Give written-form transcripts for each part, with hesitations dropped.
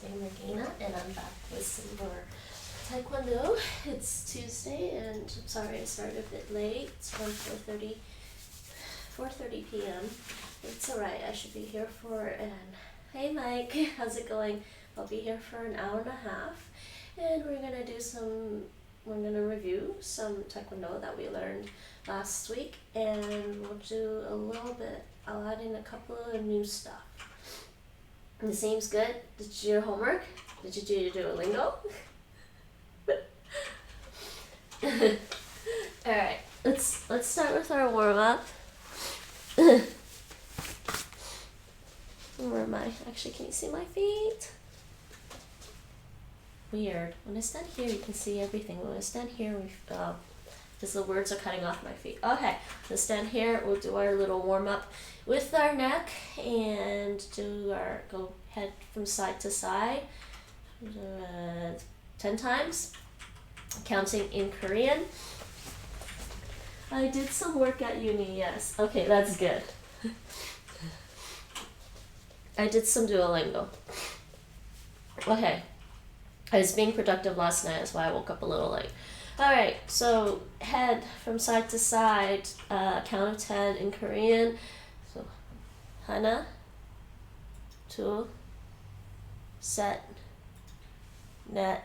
name Regina, and I'm back with some more Taekwondo. It's Tuesday, and I'm sorry I started a bit late. It's around 4:30 p.m. It's alright, I should be here for hey Mike, how's it going? I'll be here for an hour and a half, and we're gonna review some Taekwondo that we learned last week, and we'll do I'll add in a couple of new stuff. It seems good. Did you do your homework? Did you do your Duolingo? Alright, let's start with our warm-up. Where am I? Actually, can you see my feet? Weird. When I stand here, you can see everything. When I stand here, because the words are cutting off my feet. Okay, let's stand here. We'll do our little warm-up with our neck and go head from side to side 10 times, counting in Korean. I did some work at uni, yes. Okay, that's good. I did some Duolingo. Okay. I was being productive last night, that's why I woke up a little late. Alright, so head from side to side, count of 10 in Korean. So, 하나, 둘, 셋, 넷,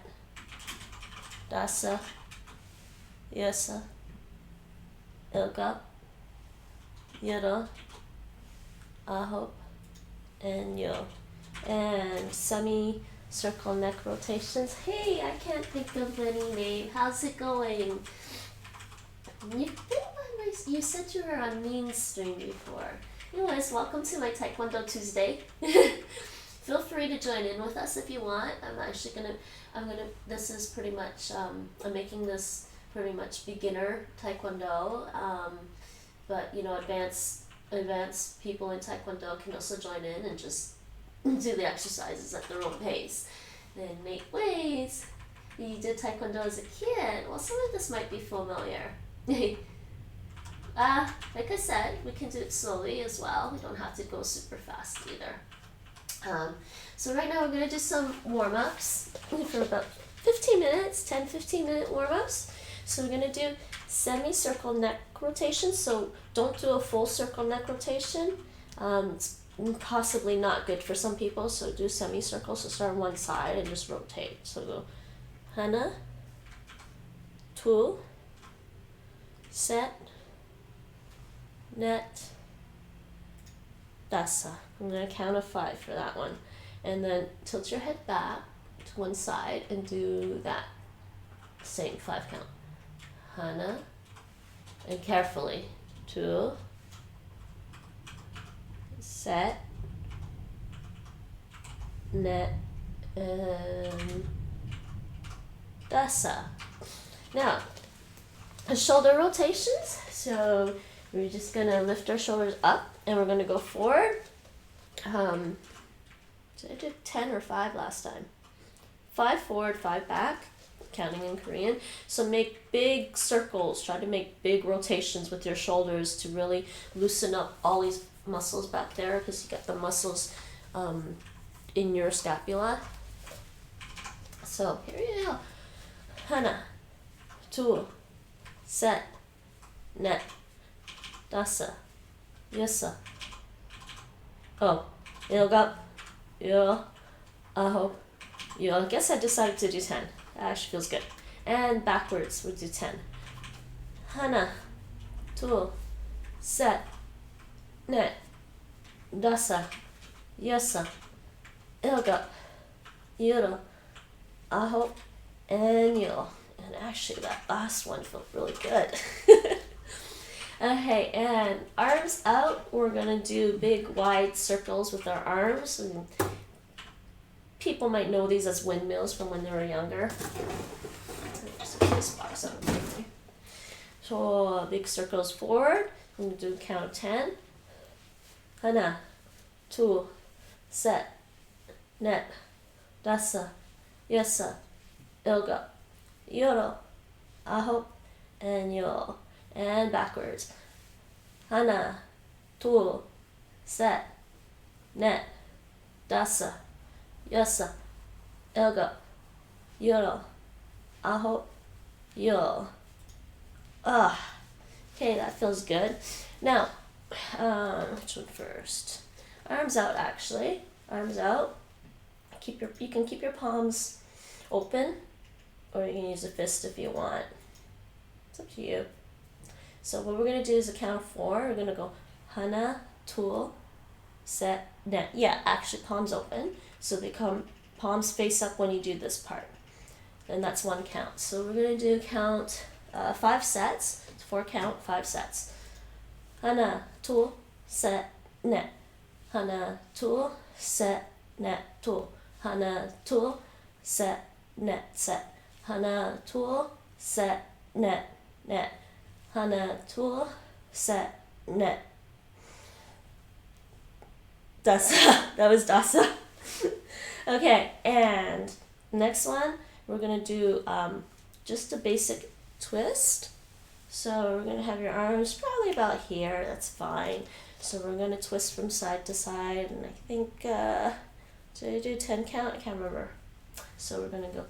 다섯, 여섯, 일곱, 여덟, 아홉, and 열. And semi-circle neck rotations. Hey, I can't think of any name. How's it going? You said you were on Mean Stream before. Anyways, welcome to my Taekwondo Tuesday. Feel free to join in with us if you want. This is pretty much, I'm making this pretty much beginner Taekwondo, but advanced people in Taekwondo can also join in and just do the exercises at their own pace. Then make waves. You did Taekwondo as a kid. Well, some of this might be familiar. Like I said, we can do it slowly as well. We don't have to go super fast either. So right now we're going to do some warm-ups for about 15 minutes, 10-15 minute warm-ups. So we're going to do semi-circle neck rotation. So don't do a full circle neck rotation. It's possibly not good for some people, so do semicircle. So start on one side and just rotate. So go 하나, 둘, 셋, 넷, 다섯. I'm going to count of 5 for that one. And then tilt your head back to one side and do that same 5 count. 하나, and carefully. 둘, 셋, 넷, and 다섯. Now, shoulder rotations. So we're just going to lift our shoulders up and we're going to go forward. Did I do 10 or 5 last time? 5 forward, 5 back, counting in Korean. So make big circles. Try to make big rotations with your shoulders to really loosen up all these muscles back there, because you got the muscles in your scapula. So here you go. 하나, 둘, 셋, 넷, 다섯, 여섯, 일곱, 열, 아홉, 열. I guess I decided to do 10. That actually feels good. And backwards, we'll do 10. 하나, 둘, 셋, 넷, 다섯, 여섯, 일곱, 열, 아홉, and 열. And actually that last one felt really good. Okay, and arms out. We're going to do big wide circles with our arms. And people might know these as windmills from when they were younger. Just put this box up. So big circles forward. I'm going to do a count of 10. 하나, 둘, 셋, 넷, 다섯, 여섯, 일곱, 여덟, 아홉, and 열. And backwards. 하나, 둘, 셋, 넷, 다섯, 여섯, elbow, yodel, aho, yo. Okay, that feels good. Now, which one first? Arms out, actually. Arms out. You can keep your palms open, or you can use a fist if you want. It's up to you. So what we're gonna do is a count of 4. We're gonna go hana, tul, set, net. Yeah, actually palms open. So they come palms face up when you do this part. And that's 1 count. So we're gonna do count 5 sets. It's 4 count, 5 sets. Hana, tul, set, net. Hana, tul, set, net, tul. Hana, tul, set, net, set. Hana, tul, set, net, net. Hana, tul, set, net. Dasa. That was dasa. Okay, and next one, we're going to do just a basic twist. So we're going to have your arms probably about here. That's fine. So we're going to twist from side to side. And I think, did I do 10 count? I can't remember. So we're going to go.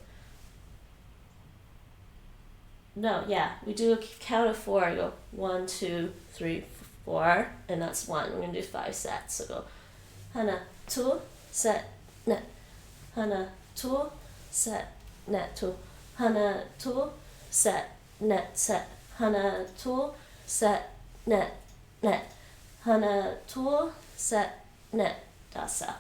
No, yeah, we do a count of 4. I go 1, 2, 3, 4, and that's 1. We're going to do 5 sets. So go hana, tul, set, net. Hana, tul, set, net, tul. Hana, tul, set, net, set. Hana, tul, set, net, net. Hana, tul, set, net, dasa.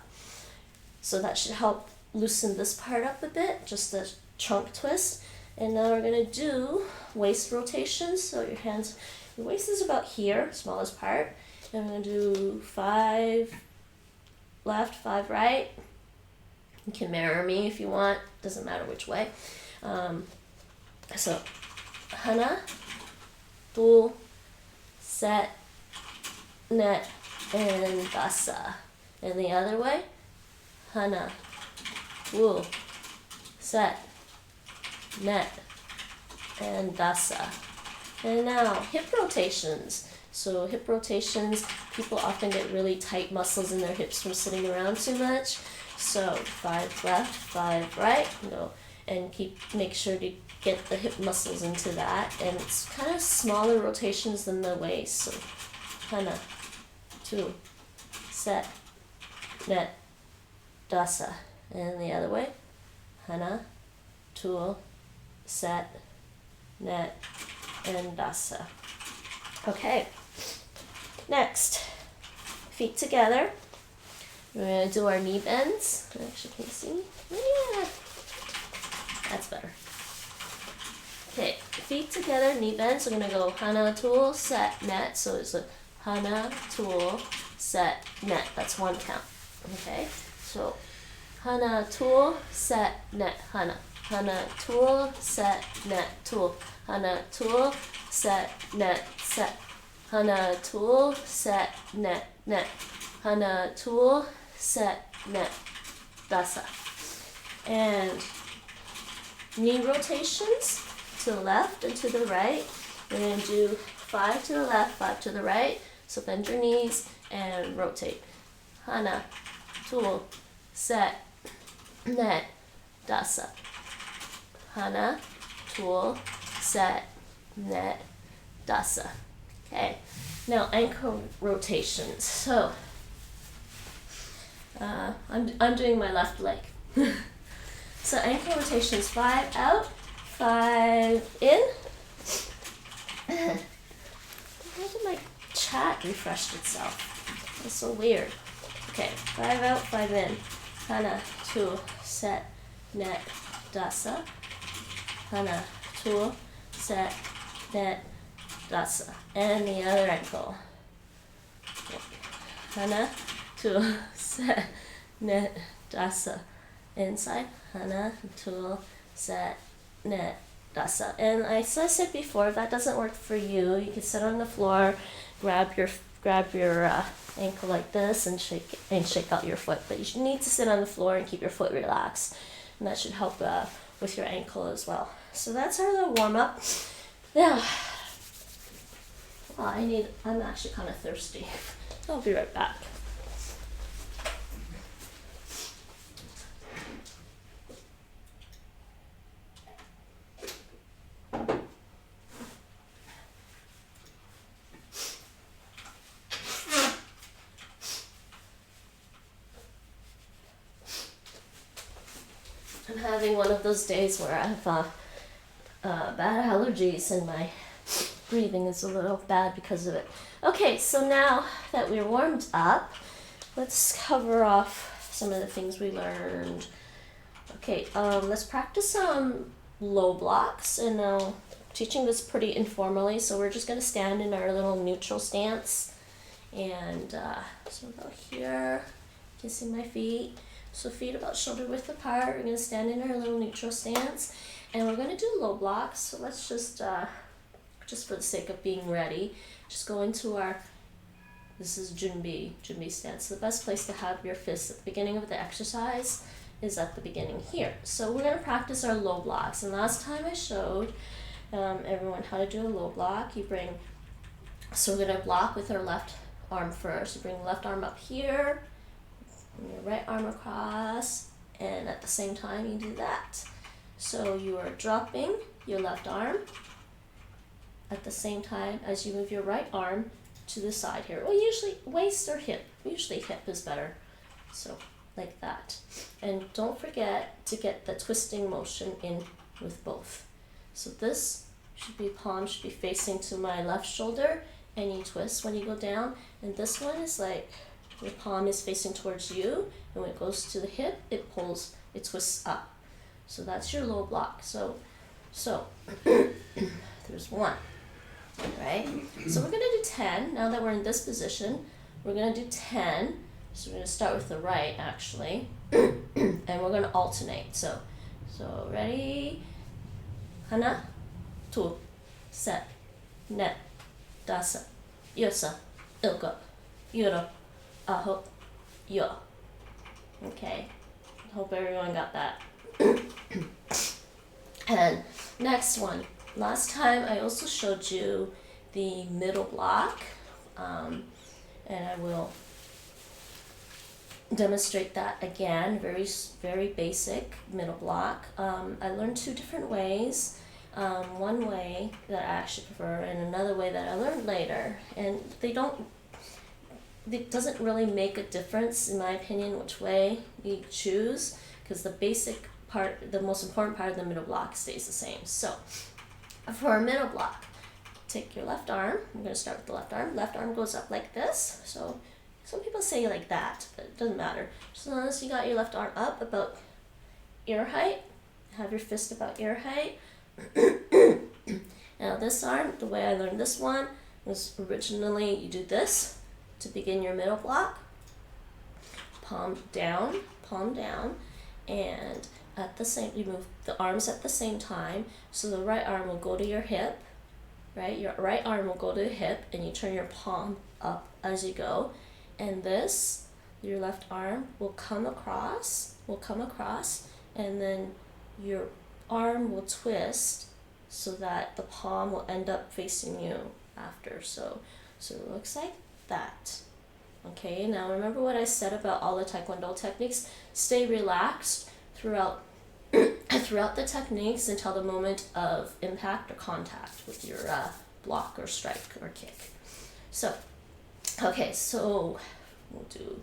So that should help loosen this part up a bit, just the trunk twist. And now we're going to do waist rotations. So your waist is about here, smallest part. And I'm going to do 5 left, 5 right. You can mirror me if you want, doesn't matter which way. So, hana, tul, set, net, and dasa. And the other way, hana, tul, set, net, and dasa. And now hip rotations. So hip rotations, people often get really tight muscles in their hips from sitting around too much. So 5 left, 5 right, go and make sure to get the hip muscles into that. And it's kind of smaller rotations than the waist. So hana, tul, set, net, dasa. And the other way, hana, tul, set, net, and dasa. Okay, next, feet together. We're going to do our knee bends. Actually, can you see me? Yeah, that's better. Okay, feet together, knee bends. We're going to go hana, tul, set, net. So it's a hana, tul, set, net. That's 1 count. Okay, so hana, tul, set, net, hana. Hana, tul, set, net, tul. Hana, tul, set, net, set. Hana, tul, set, net, net. Hana, tul, set, net, dasa. And knee rotations to the left and to the right. We're going to do 5 to the left, 5 to the right. So bend your knees and rotate. Hana, tul, set, net, dasa. Hana, tul, set, net, dasa. Okay, now ankle rotations. So I'm doing my left leg. So ankle rotations, 5 out, 5 in. Why did my chat refreshed itself? That's so weird. Okay, 5 out, 5 in. Hana, tul, set, net, dasa. Hana, tul, set, net, dasa. And the other ankle. Hana, tul, set, net, dasa. Inside, hana, tul, set, net, dasa. And as I said before, if that doesn't work for you, you can sit on the floor, grab your ankle like this and shake out your foot. But you need to sit on the floor and keep your foot relaxed, and that should help with your ankle as well. So that's our little warm up. Now, I'm actually kind of thirsty. I'll be right back. having one of those days where I have bad allergies and my breathing is a little bad because of it. Okay, so now that we're warmed up, let's cover off some of the things we learned. Okay, let's practice some low blocks, and teaching this pretty informally, so we're just going to stand in our little neutral stance. And so about here, you can see my feet. So feet about shoulder width apart. We're going to stand in our little neutral stance, and we're going to do low blocks. So let's just for the sake of being ready, just go into our, this is junbi stance. The best place to have your fists at the beginning of the exercise is at the beginning here. So we're going to practice our low blocks. And last time I showed everyone how to do a low block. So we're going to block with our left arm first. You bring the left arm up here, and your right arm across, and at the same time you do that. So you are dropping your left arm at the same time as you move your right arm to the side here. Well, usually waist or hip. Usually hip is better. So like that. And don't forget to get the twisting motion in with both. So this palm should be facing to my left shoulder, and you twist when you go down. And this one is like your palm is facing towards you, and when it goes to the hip, it twists up. So that's your low block. So there's one, right? So we're gonna do 10. Now that we're in this position, we're gonna do 10. So we're gonna start with the right, actually, and we're gonna alternate. So ready? Hana, tu, set, net, dasa, yosa, ilka, yuro, aho, yo. Okay, hope everyone got that. And next one. Last time I also showed you the middle block, and I will demonstrate that again. Very basic middle block. I learned two different ways. One way that I actually prefer, and another way that I learned later. And it doesn't really make a difference, in my opinion, which way you choose, because the basic part, the most important part of the middle block stays the same. So for a middle block, take your left arm. I'm going to start with the left arm. Left arm goes up like this. So some people say like that, but it doesn't matter. As long as you got your left arm up about ear height, have your fist about ear height. Now this arm, the way I learned this one was originally you do this to begin your middle block. Palm down, and at the same, you move the arms at the same time. So the right arm will go to your hip, right? Your right arm will go to the hip, and you turn your palm up as you go. And this, your left arm will come across, and then your arm will twist so that the palm will end up facing you after. So it looks like that. Okay, now remember what I said about all the Taekwondo techniques. Stay relaxed throughout the techniques until the moment of impact or contact with your block or strike or kick. So, okay, so we'll do,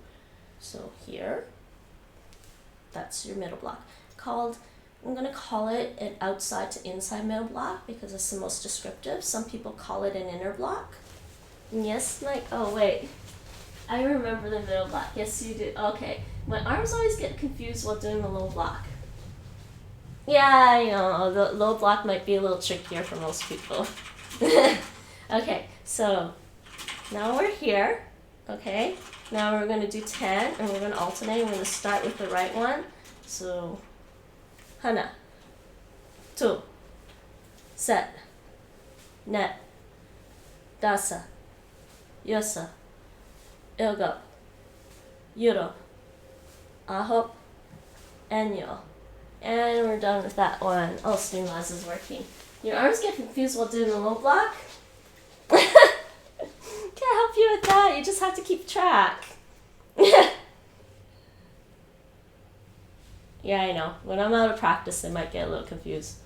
so here, that's your middle block. I'm going to call it an outside to inside middle block because it's the most descriptive. Some people call it an inner block. Yes, like, oh wait, I remember the middle block. Yes, you do. Okay, my arms always get confused while doing the low block. Yeah, you know, the low block might be a little trickier for most people. Okay, so now we're here. Okay, now we're going to do 10, and we're going to alternate. We're going to start with the right one. So, hana, tu, set, net, dasa, yosa, ilga, yuro, aho, and yo. And we're done with that one. Oh, Streamlabs is working. Your arms get confused while doing the low block? Can't help you with that. You just have to keep track. Yeah, I know. When I'm out of practice, they might get a little confused.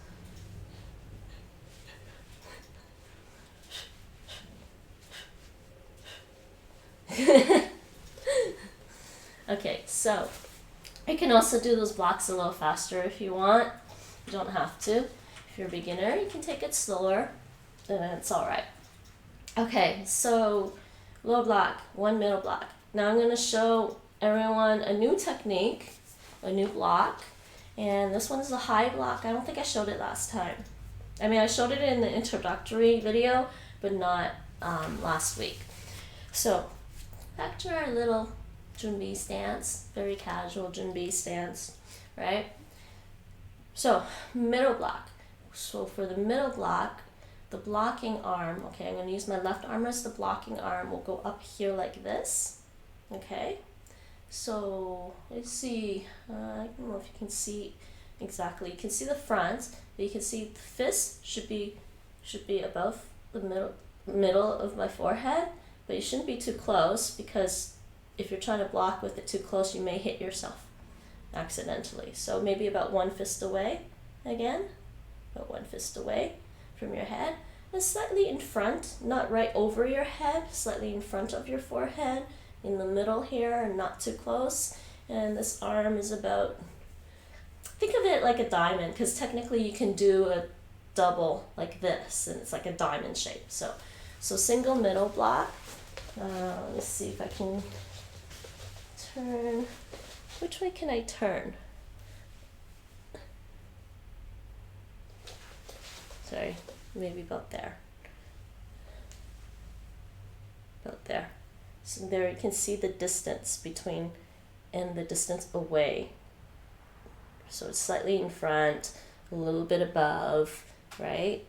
Okay, so You can also do those blocks a little faster if you want. You don't have to. If you're a beginner, you can take it slower, and it's all right. Okay, so low block, one middle block. Now I'm going to show everyone a new technique, a new block, and this one's the high block. I don't think I showed it last time. I mean, I showed it in the introductory video, but not last week. So back to our little junbi stance, very casual junbi stance, right? So middle block. So for the middle block, the blocking arm, okay, I'm going to use my left arm as the blocking arm, will go up here like this, okay? So let's see, I don't know if you can see exactly. You can see the front, but you can see the fist should be above the middle of my forehead, but you shouldn't be too close, because if you're trying to block with it too close, you may hit yourself accidentally. So maybe about one fist away again, about one fist away from your head, and slightly in front, not right over your head, slightly in front of your forehead, in the middle here, and not too close. And this arm is about, think of it like a diamond, because technically you can do a double like this, and it's like a diamond shape. So single middle block. Let's see if I can turn. Which way can I turn? Sorry, maybe about there. About there. So there you can see the distance between and the distance away. So it's slightly in front, a little bit above, right?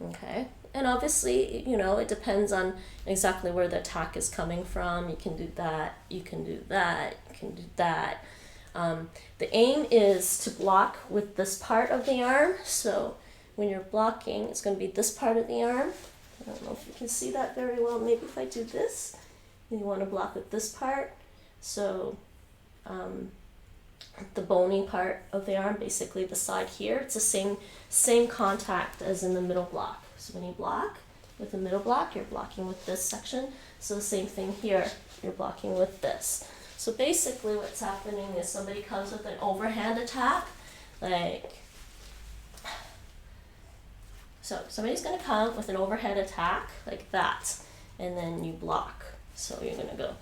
Okay. And obviously, you know, it depends on exactly where the attack is coming from. You can do that, you can do that, you can do that. The aim is to block with this part of the arm. So when you're blocking, it's going to be this part of the arm. I don't know if you can see that very well. Maybe if I do this, you want to block with this part. So the bony part of the arm, basically the side here, it's the same contact as in the middle block. So when you block with the middle block, you're blocking with this section. So the same thing here, you're blocking with this. So basically what's happening is somebody comes with an overhand attack, like, so somebody's going to come with an overhead attack like that, and then you block. So you're going to go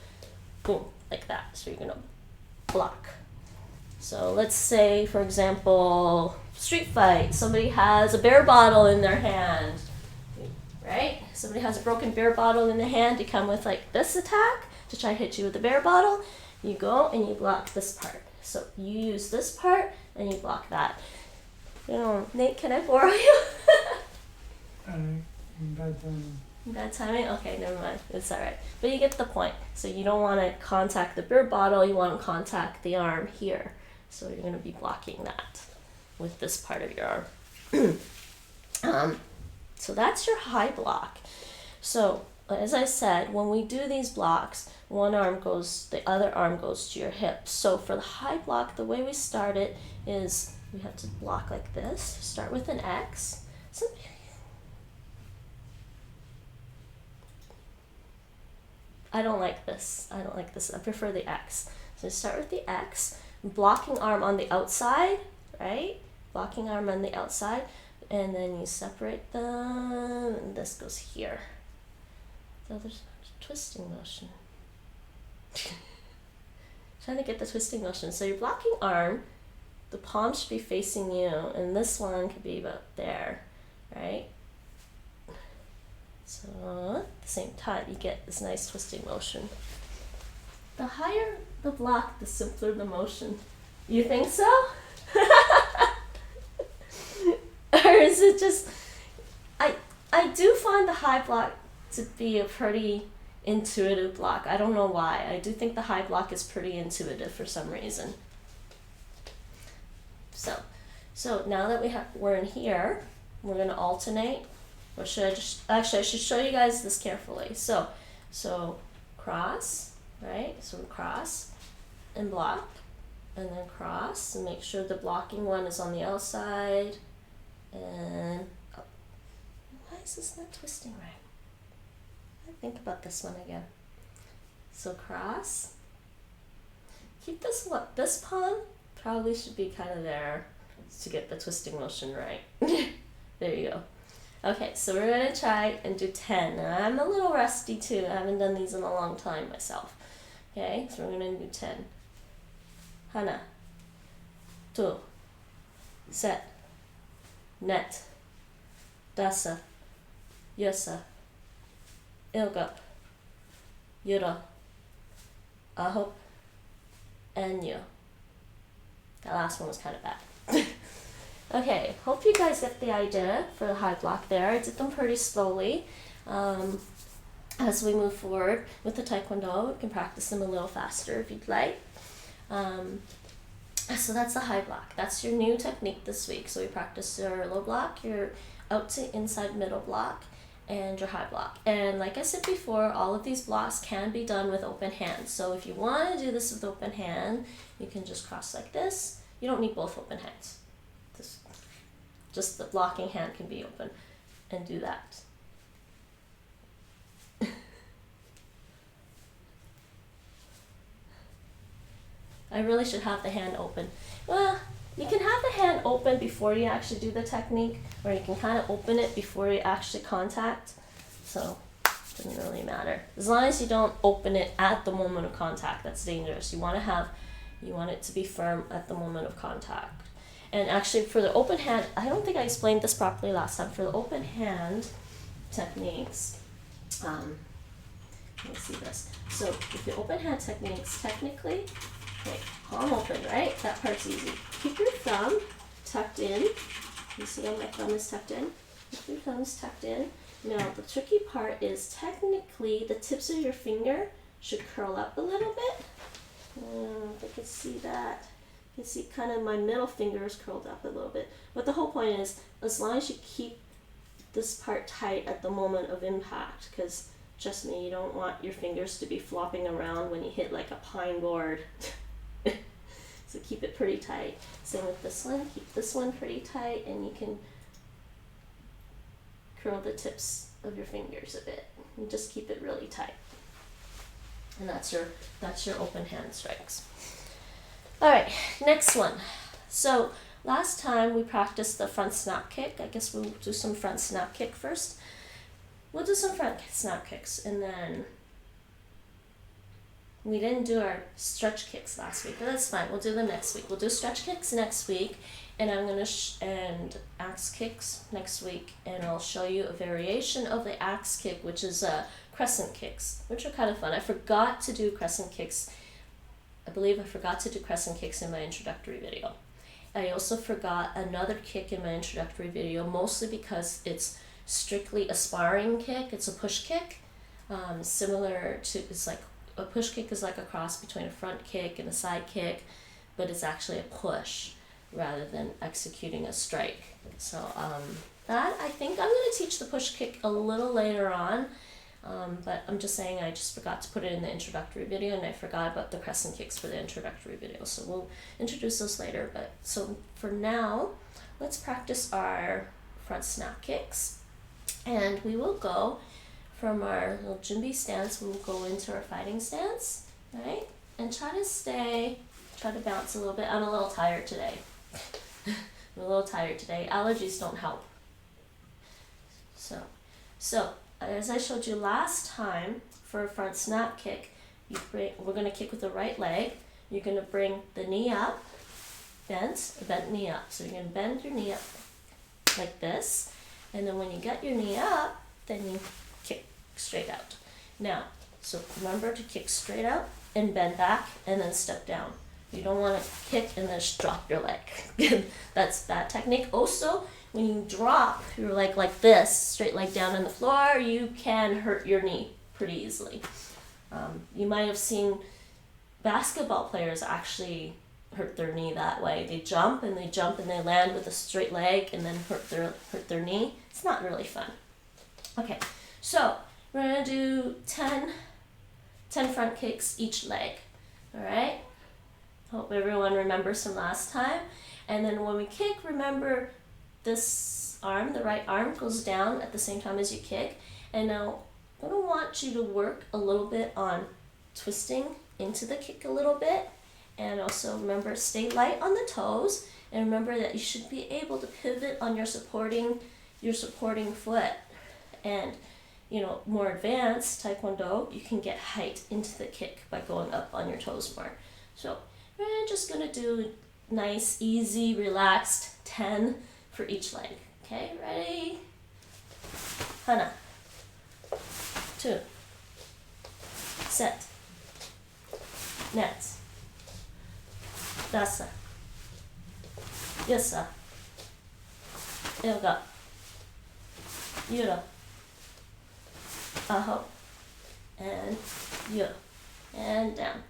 boom, like that. So you're going to block. So let's say, for example, street fight, somebody has a beer bottle in their hand, right? Somebody has a broken beer bottle in the hand, you come with like this attack to try to hit you with the beer bottle. You go and you block this part. So you use this part and you block that. You know, Nate, can I borrow you? Bad timing. Bad timing? Okay, never mind. It's alright. But you get the point. So you don't want to contact the beer bottle, you want to contact the arm here. So you're going to be blocking that with this part of your arm. So that's your high block. So as I said, when we do these blocks, one arm goes, the other arm goes to your hip. So for the high block, the way we start it is we have to block like this. Start with an X. I don't like this. I don't like this. I prefer the X. So start with the X. Blocking arm on the outside, right? Blocking arm on the outside. And then you separate them, and this goes here. So there's a twisting motion. Trying to get the twisting motion. So your blocking arm, the palm should be facing you, and this one could be about there, right? So at the same time, you get this nice twisting motion. The higher the block, the simpler the motion. You think so? Or is it just, I do find the high block to be a pretty intuitive block. I don't know why. I do think the high block is pretty intuitive for some reason. So now that we're in here, we're going to alternate. Or should I just, actually I should show you guys this carefully. So cross, right? So we cross and block, and then cross, and make sure the blocking one is on the outside, and up. Why is this not twisting right? I think about this one again. So cross, keep this palm probably should be kind of there to get the twisting motion right. There you go. Okay, so we're going to try and do 10. Now, I'm a little rusty too. I haven't done these in a long time myself. Okay, so we're going to do 10. Hana, 2, set, net, dasa, yosa, ilga, yura, ahop, and yo. That last one was kind of bad. Okay, hope you guys get the idea for the high block there. I did them pretty slowly. As we move forward with the Taekwondo, we can practice them a little faster if you'd like. So that's the high block. That's your new technique this week. So we practice your low block, your out to inside middle block, and your high block. And like I said before, all of these blocks can be done with open hands. So if you want to do this with open hand, you can just cross like this. You don't need both open hands. Just the blocking hand can be open and do that. I really should have the hand open. Well, you can have the hand open before you actually do the technique, or you can kind of open it before you actually contact. So it doesn't really matter. As long as you don't open it at the moment of contact, that's dangerous. You want it to be firm at the moment of contact. And actually for the open hand, I don't think I explained this properly last time. For the open hand techniques, let me see this. So with the open hand techniques, technically, okay, palm open, right? That part's easy. Keep your thumb tucked in. You see how my thumb is tucked in? Keep your thumbs tucked in. Now the tricky part is technically the tips of your finger should curl up a little bit. If I can see that. You can see kind of my middle finger is curled up a little bit. But the whole point is, as long as you keep this part tight at the moment of impact, because trust me, you don't want your fingers to be flopping around when you hit like a pine board. So keep it pretty tight. Same with this one, keep this one pretty tight, and you can curl the tips of your fingers a bit. And just keep it really tight. And that's your open hand strikes. All right, next one. So last time we practiced the front snap kick. I guess we'll do some front snap kick first. We'll do some front snap kicks, and then we didn't do our stretch kicks last week, but that's fine. We'll do them next week. We'll do stretch kicks next week, and I'm gonna and axe kicks next week, and I'll show you a variation of the axe kick, which is crescent kicks, which are kind of fun. I forgot to do crescent kicks. I believe I forgot to do crescent kicks in my introductory video. I also forgot another kick in my introductory video, mostly because it's strictly a sparring kick. It's a push kick, similar to, it's like a push kick is like a cross between a front kick and a side kick, but it's actually a push rather than executing a strike. So that, I think I'm going to teach the push kick a little later on. But I'm just saying I just forgot to put it in the introductory video, and I forgot about the crescent kicks for the introductory video. So we'll introduce those later. But so for now, let's practice our front snap kicks. And we will go from our little Junbi stance, we will go into our fighting stance, right? And try to bounce a little bit. I'm a little tired today. I'm a little tired today. Allergies don't help. So as I showed you last time, for a front snap kick, we're going to kick with the right leg. You're going to bring the knee up, bent knee up. So you're going to bend your knee up like this. And then when you get your knee up, then you kick straight out. Now, so remember to kick straight out and bend back and then step down. You don't want to kick and then just drop your leg. That's bad technique. Also, when you drop your leg like this, straight leg down on the floor, you can hurt your knee pretty easily. You might have seen basketball players actually hurt their knee that way. They jump and they land with a straight leg and then hurt their knee. It's not really fun. Okay, so we're gonna do 10 front kicks each leg. All right. Hope everyone remembers from last time. And then when we kick, remember this arm, the right arm, goes down at the same time as you kick. And now I'm going to want you to work a little bit on twisting into the kick a little bit And also remember, stay light on the toes, and remember that you should be able to pivot on your supporting foot. And more advanced Taekwondo, you can get height into the kick by going up on your toes more. So we're just gonna do nice, easy, relaxed 10 for each leg. Okay, ready? Hana. 2. Set. Net. Dasa. Yasa. Ilga. Yura. Aho. And yu. And down.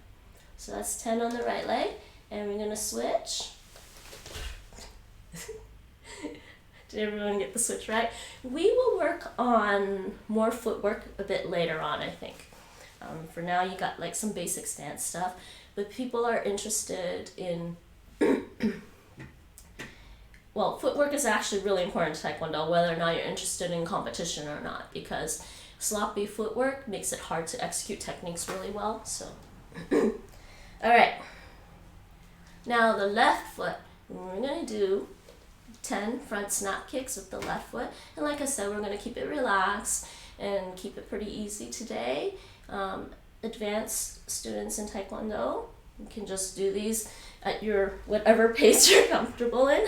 So that's 10 on the right leg. And we're going to switch. Did everyone get the switch right? We will work on more footwork a bit later on, I think. For now, you got like some basic stance stuff. But people are interested in... Well, footwork is actually really important to Taekwondo, whether or not you're interested in competition or not, because sloppy footwork makes it hard to execute techniques really well. So, all right. Now the left foot, we're going to do 10 front snap kicks with the left foot. And like I said, we're going to keep it relaxed and keep it pretty easy today. Advanced students in Taekwondo, you can just do these at your whatever pace you're comfortable in.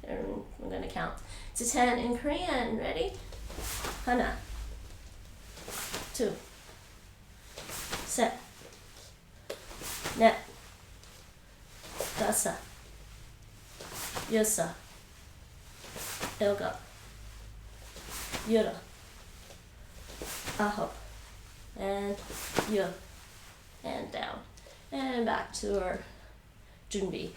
And I'm going to count to 10 in Korean. Ready? Hana. 2. Set. Net. Dasa. Yosa. Ilga. Yura. Aho. And yu. And down. And back to our junbi.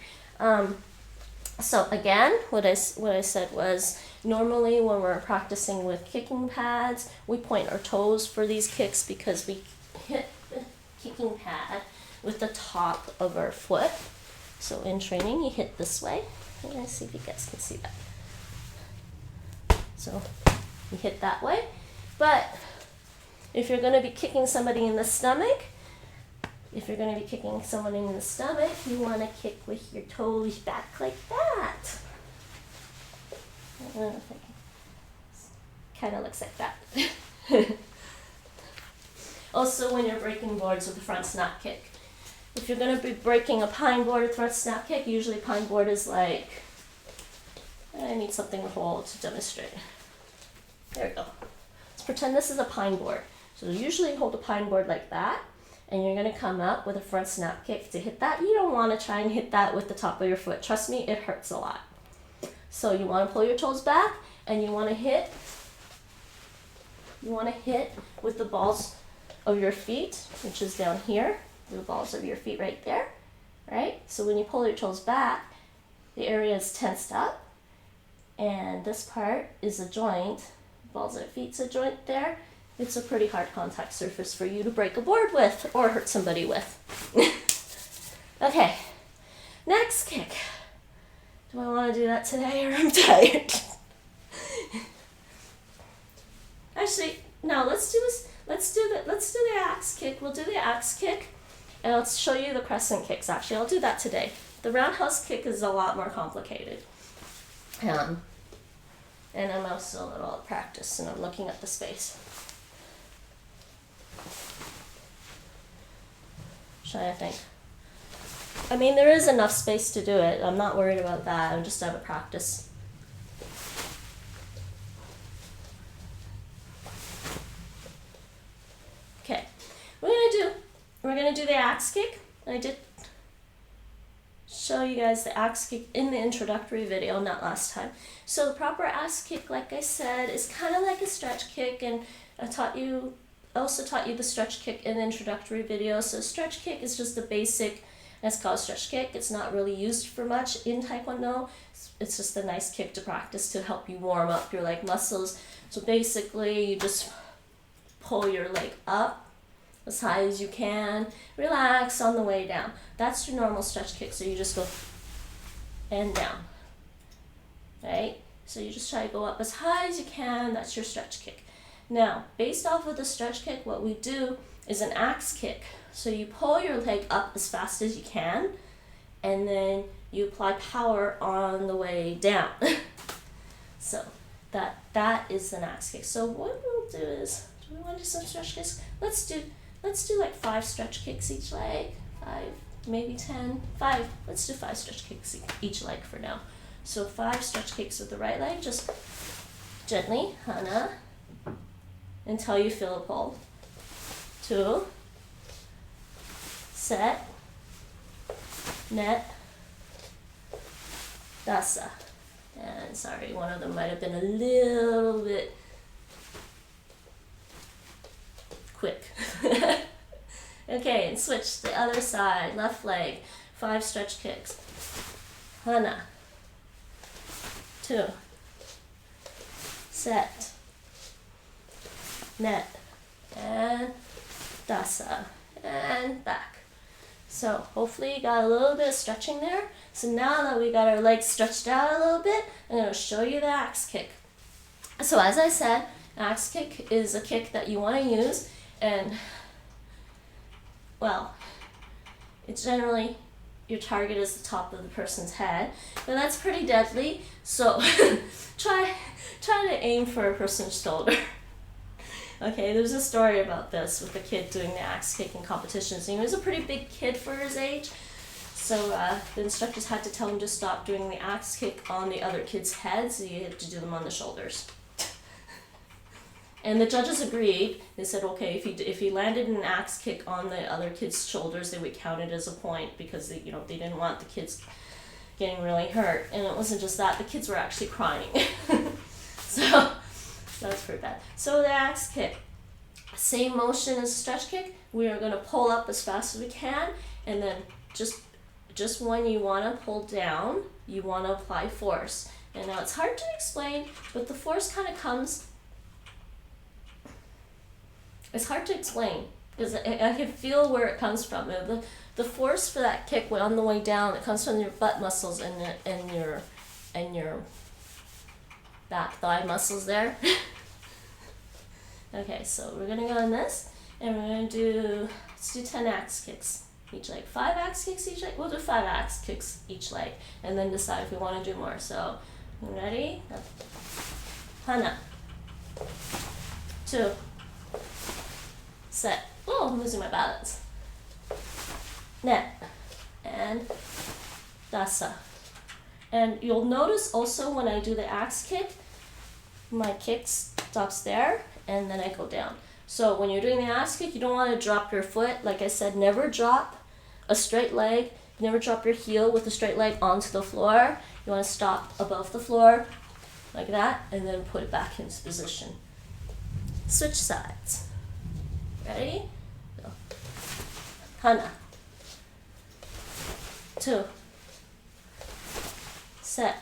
So again, what I said was, normally when we're practicing with kicking pads, we point our toes for these kicks because we hit the kicking pad with the top of our foot. So in training, you hit this way. Let's see if you guys can see that. So you hit that way. But if you're going to be kicking somebody in the stomach, you want to kick with your toes back like that. Kind of looks like that. Also, when you're breaking boards with the front snap kick, if you're going to be breaking a pine board with front snap kick, usually pine board is like, I need something to hold to demonstrate. There we go. Let's pretend this is a pine board. So usually hold a pine board like that. And you're going to come up with a front snap kick to hit that. You don't want to try and hit that with the top of your foot. Trust me, it hurts a lot. So you want to pull your toes back, and you want to hit with the balls of your feet, which is down here, the balls of your feet right there, right? So when you pull your toes back, the area is tensed up, and this part is a joint. Balls of feet's a joint there. It's a pretty hard contact surface for you to break a board with or hurt somebody with. Okay, next kick. Do I want to do that today or I'm tired? Actually, no, let's do the axe kick. We'll do the axe kick, and I'll show you the crescent kicks. Actually, I'll do that today. The roundhouse kick is a lot more complicated. And I'm also a little out of practice, and I'm looking at the space. Trying to think. I mean, there is enough space to do it. I'm not worried about that. I'm just out of practice. Okay, we're gonna do the axe kick. I did show you guys the axe kick in the introductory video, not last time. So the proper axe kick, like I said, is kind of like a stretch kick, and I also taught you the stretch kick in the introductory video. So stretch kick is just the basic, it's called stretch kick. It's not really used for much in Taekwondo. It's just a nice kick to practice to help you warm up your leg muscles. So basically, you just pull your leg up as high as you can, relax on the way down. That's your normal stretch kick. So you just go and down, right? So you just try to go up as high as you can. That's your stretch kick. Now, based off of the stretch kick, what we do is an axe kick. So you pull your leg up as fast as you can, and then you apply power on the way down. So that is an axe kick. So what we'll do is, do we want to do some stretch kicks? Let's do like 5 stretch kicks each leg. 5, maybe 10. 5. Let's do 5 stretch kicks each leg for now. So 5 stretch kicks with the right leg, just gently, hana, until you feel a pull. 2, set, net, dasa. And sorry, one of them might have been a little bit quick. Okay, and switch the other side, left leg, 5 stretch kicks. Hana, 2, set, net, and dasa, and back. So hopefully you got a little bit of stretching there. So now that we got our legs stretched out a little bit, I'm going to show you the axe kick. So as I said, axe kick is a kick that you want to use, and well, it's generally your target is the top of the person's head, but that's pretty deadly. So try to aim for a person's shoulder. Okay, there's a story about this with a kid doing the axe kicking competitions. And he was a pretty big kid for his age, so the instructors had to tell him to stop doing the axe kick on the other kids' heads. So you had to do them on the shoulders. And the judges agreed. They said, okay, if he landed an axe kick on the other kids' shoulders, they would count it as a point, because they didn't want the kids getting really hurt. And it wasn't just that; the kids were actually crying. So that's pretty bad. So the axe kick, same motion as a stretch kick. We are going to pull up as fast as we can, and then just when you want to pull down, you want to apply force. And now it's hard to explain, but the force kind of comes. It's hard to explain because I can feel where it comes from. The force for that kick on the way down, it comes from your butt muscles and your back thigh muscles there. Okay, so we're gonna go on this, and we're gonna let's do 10 axe kicks each leg. 5 axe kicks each leg. We'll do 5 axe kicks each leg, and then decide if we want to do more. So, ready? Hana. 2. Set. Oh, I'm losing my balance. Net. And dasa. And you'll notice also when I do the axe kick, my kick stops there, and then I go down. So when you're doing the axe kick, you don't want to drop your foot. Like I said, never drop a straight leg. Never drop your heel with a straight leg onto the floor. You want to stop above the floor, like that, and then put it back into position. Switch sides. Ready? Go. Hana. 2. Set.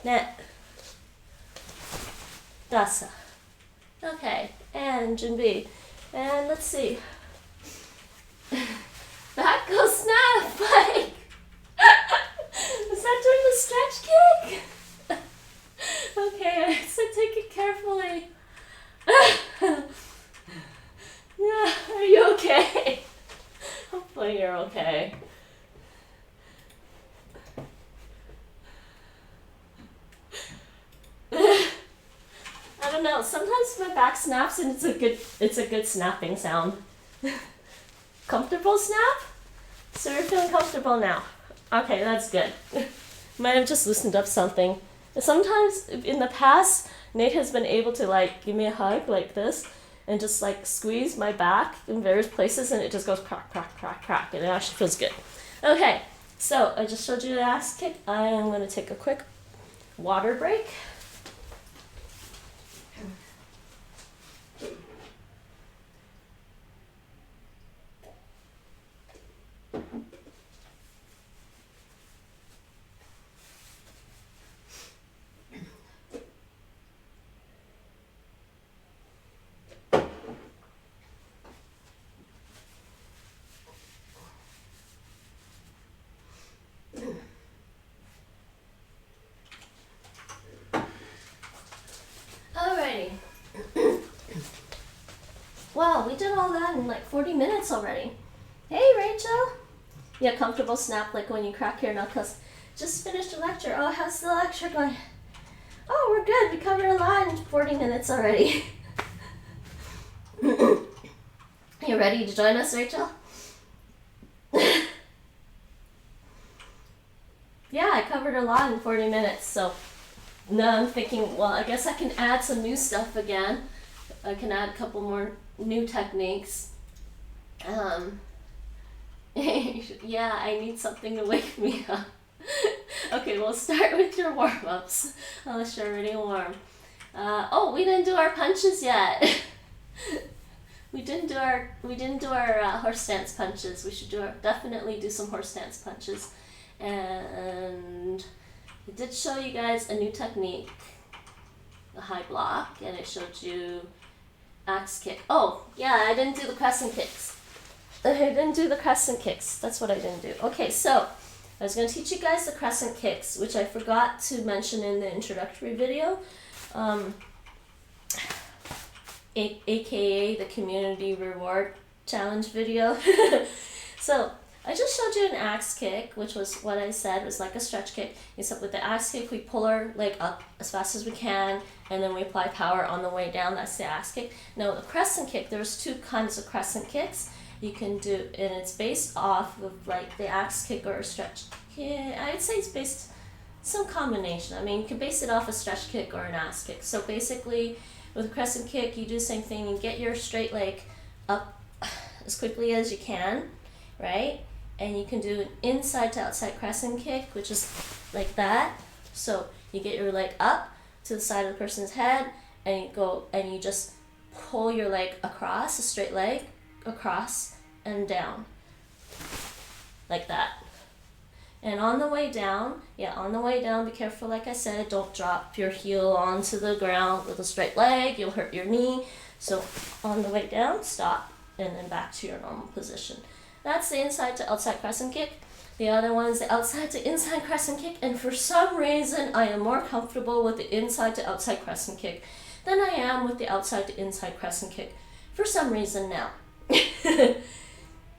Net. Dasa. Okay, and Junbi. And let's see. Back goes snap! Like, is that doing the stretch kick? Okay, so take it carefully. Yeah, are you okay? Hopefully you're okay. I don't know, sometimes my back snaps and it's a good snapping sound. Comfortable snap? So you're feeling comfortable now. Okay, that's good. Might have just loosened up something. Sometimes in the past, Nate has been able to like give me a hug like this and just like squeeze my back in various places, and it just goes crack, crack, crack, crack, and it actually feels good. Okay, so I just showed you the axe kick. I am going to take a quick water break. Alrighty. Wow, we did all that in like 40 minutes already. Hey, Rachel. Yeah, comfortable snap like when you crack your knuckles. Just finished a lecture. Oh, how's the lecture going? Oh, we're good. We covered a lot in 40 minutes already. You ready to join us, Rachel? Yeah, I covered a lot in 40 minutes, so now I'm thinking, well, I guess I can add some new stuff again. I can add a couple more new techniques. Yeah, I need something to wake me up. Okay, we'll start with your warm-ups, unless you're already warm. Oh, we didn't do our punches yet. We didn't do our horse stance punches. We should definitely do some horse stance punches. And I did show you guys a new technique, a high block, and I showed you axe kick. Oh, yeah, I didn't do the crescent kicks. That's what I didn't do. Okay, so I was going to teach you guys the crescent kicks, which I forgot to mention in the introductory video, aka the community reward challenge video. So I just showed you an axe kick, which was what I said was like a stretch kick, except with the axe kick we pull our leg up as fast as we can, and then we apply power on the way down. That's the axe kick. Now the crescent kick, there's two kinds of crescent kicks you can do, and it's based off of like the axe kick or a stretch. Yeah, I'd say it's based some combination. I mean, you can base it off a stretch kick or an axe kick. So basically, with a crescent kick, you do the same thing. You get your straight leg up as quickly as you can, right? And you can do an inside to outside crescent kick, which is like that. So you get your leg up to the side of the person's head, and you go and you just pull your leg across, a straight leg across and down, like that. And on the way down, be careful, like I said, don't drop your heel onto the ground with a straight leg, you'll hurt your knee. So on the way down, stop, and then back to your normal position. That's the inside to outside crescent kick. The other one is the outside to inside crescent kick, and for some reason I am more comfortable with the inside to outside crescent kick than I am with the outside to inside crescent kick for some reason now.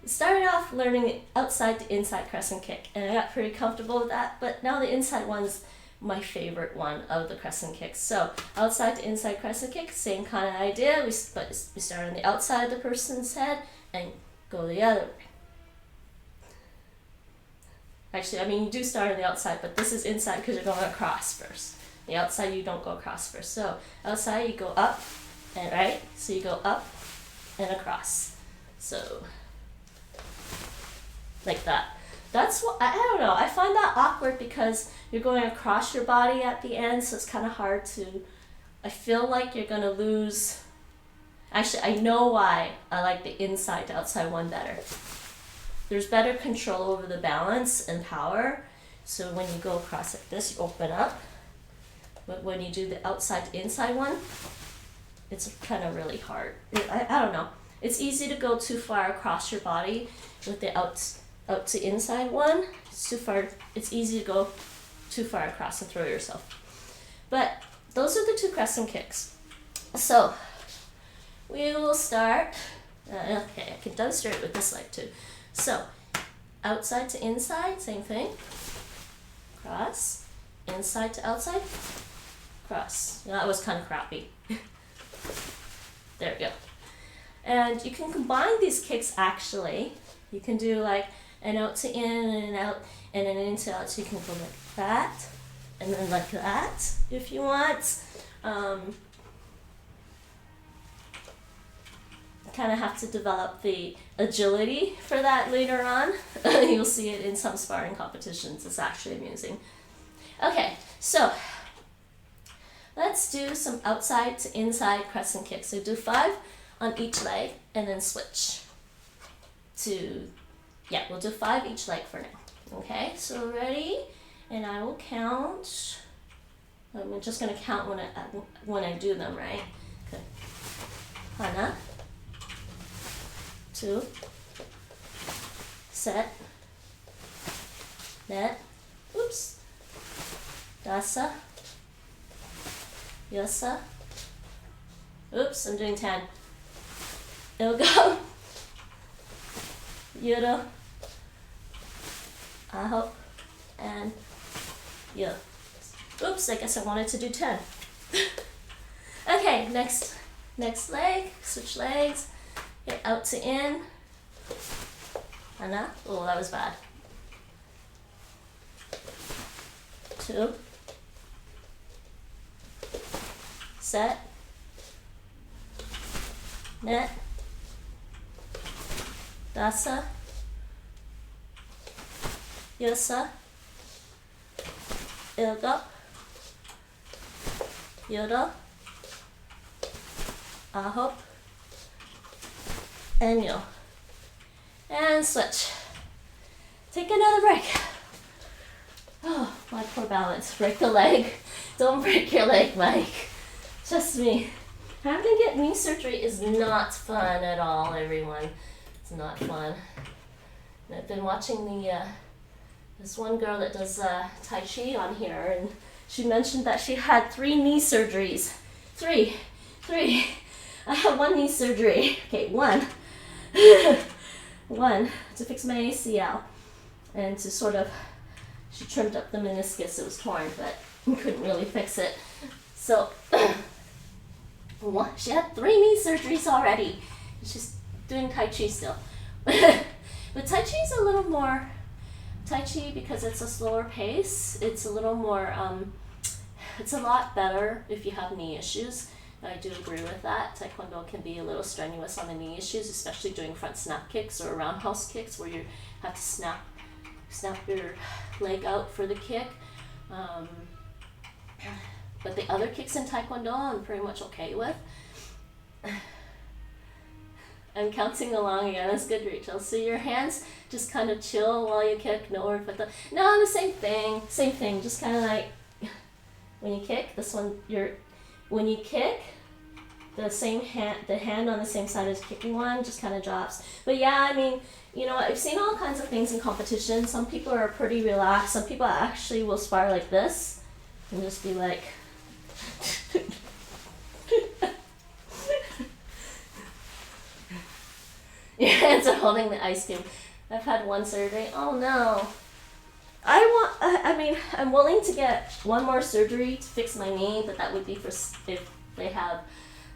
Started off learning the outside to inside crescent kick, and I got pretty comfortable with that, but now the inside one's my favorite one of the crescent kicks. So outside to inside crescent kick, same kind of idea. We start on the outside of the person's head and go the other way. Actually, I mean, you do start on the outside, but this is inside because you're going across first. The outside, you don't go across first. So outside, you go up and right. So you go up and across. So like that. That's what, I don't know, I find that awkward because you're going across your body at the end, so it's kind of hard to, I feel like you're going to lose. Actually, I know why I like the inside to outside one better. There's better control over the balance and power. So when you go across like this, you open up. But when you do the outside to inside one, it's kind of really hard. I don't know. It's easy to go too far across your body with the out to inside one. It's too far. It's easy to go too far across and throw yourself. But those are the two crescent kicks. So we will start. Okay, I can demonstrate with this leg too. So outside to inside, same thing. Cross, inside to outside, cross. That was kind of crappy. There we go. And you can combine these kicks actually. You can do like an out to in and an out and an in to out. So you can go like that and then like that if you want. Kind of have to develop the agility for that later on. You'll see it in some sparring competitions. It's actually amusing. Okay, so let's do some outside to inside crescent kicks. So do 5 on each leg and then switch to, yeah, we'll do 5 each leg for now. Okay, so ready? And I will count. I'm just going to count when I do them, right? Okay. Hana. 2, set, net, oops, dasa, yasa, oops, I'm doing 10, ilgo, yura, Ahop, and yo. Oops, I guess I wanted to do 10. Okay, next leg, switch legs, get out to in. Hana, oh, that was bad. 2. Set. Net. Dasa. Yosa. Ilga. Yoda. Ahop. And yo. And switch. Take another break. Oh, my poor balance. Break the leg. Don't break your leg, Mike. Trust me. Having to get knee surgery is not fun at all, everyone. It's not fun. And I've been watching this one girl that does Tai Chi on here, and she mentioned that she had 3 knee surgeries. Three. I have 1 knee surgery. Okay, 1. 1 to fix my ACL, and to sort of, she trimmed up the meniscus. It was torn, but couldn't really fix it. So she had 3 knee surgeries already. She's doing Tai Chi still. But Tai Chi is a little more, Tai Chi, because it's a slower pace, it's a little more, it's a lot better if you have knee issues. I do agree with that. Taekwondo can be a little strenuous on the knee issues, especially doing front snap kicks or roundhouse kicks where you have to snap your leg out for the kick. But the other kicks in Taekwondo I'm pretty much okay with. I'm counting along again. That's good, Rachel. So your hands just kind of chill while you kick. No, the same thing. Just kind of like when you kick. This one, when you kick, the hand on the same side as kicking one just kind of drops. But yeah, I mean, you know, I've seen all kinds of things in competition. Some people are pretty relaxed. Some people actually will spar like this and just be like. Your hands are holding the ice cube. I've had 1 surgery. Oh no. I'm willing to get 1 more surgery to fix my knee, but that would be for if they have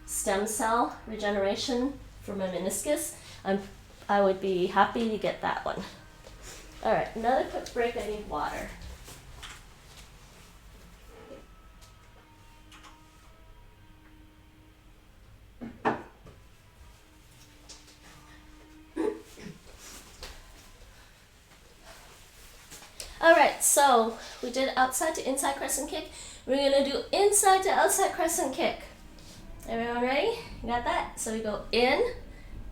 stem cell regeneration for my meniscus. I would be happy to get that one. All right, another quick break. I need water. Alright, so we did outside to inside crescent kick. We're going to do inside to outside crescent kick. Everyone ready? You got that? So we go in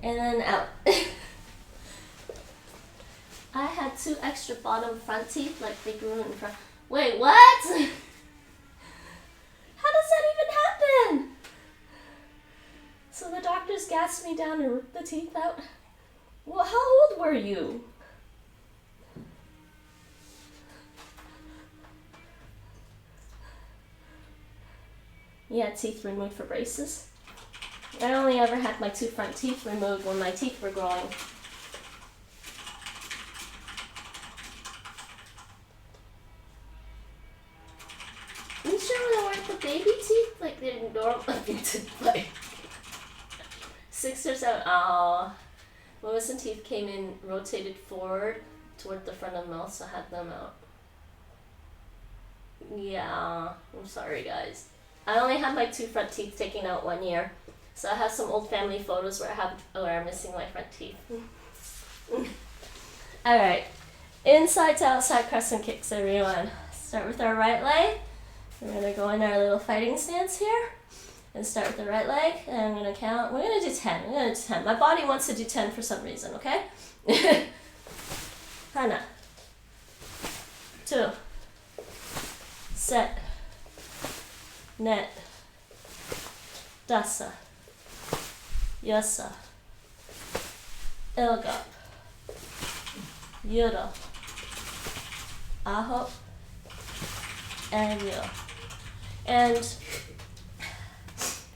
and then out. I had 2 extra bottom front teeth, like they grew in front. Wait, what? How does that even happen? So the doctors gassed me down and ripped the teeth out? Well, how old were you? Yeah, teeth removed for braces. I only ever had my 2 front teeth removed when my teeth were growing. You sure they weren't the baby teeth? Like they're normal, like 6 or 7. Oh, my wisdom teeth came in rotated forward toward the front of the mouth, so I had them out. Yeah, I'm sorry guys. I only had my 2 front teeth taken out 1 year. So I have some old family photos where I'm missing my front teeth. Alright. Inside to outside crescent kicks, everyone. Start with our right leg. We're going to go in our little fighting stance here. And start with the right leg. And I'm going to count. We're going to do 10. My body wants to do 10 for some reason, okay? Hana. 2. Set. Net. Dasa. Yasa. Ilga. Yoda. Ahop. And yo. And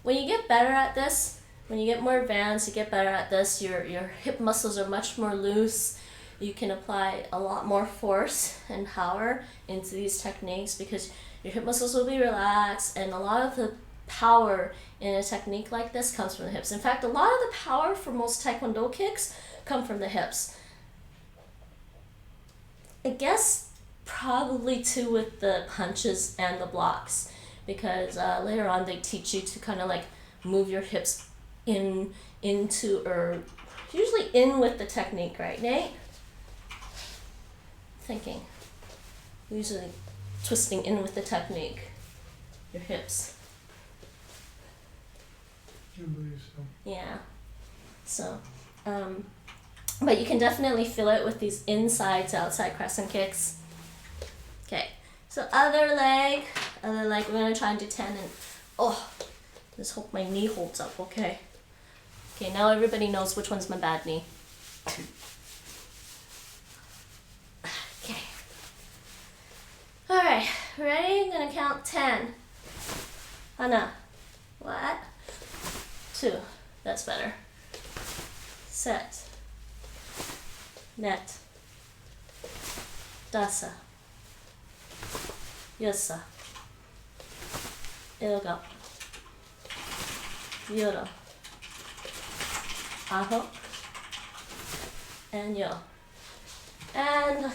when you get better at this, when you get more advanced, you get better at this, your hip muscles are much more loose. you can apply a lot more force and power into these techniques because your hip muscles will be relaxed, and a lot of the power in a technique like this comes from the hips. In fact, a lot of the power for most Taekwondo kicks come from the hips. I guess probably too with the punches and the blocks, because later on they teach you to kind of like move your hips into, or usually in with the technique, right, Nate? Thinking. Usually twisting in with the technique. Your hips. I believe so. Yeah. So, but you can definitely feel it with these inside to outside crescent kicks. Okay. So other leg, we're gonna try and do 10 and, just hope my knee holds up, okay? Okay, now everybody knows which one's my bad knee. Okay. Alright, ready? I'm gonna count 10. Hana. What? 2. That's better. Set. Net. Dasa. Yosa. Ilga. Yoro. Aho. And yo. And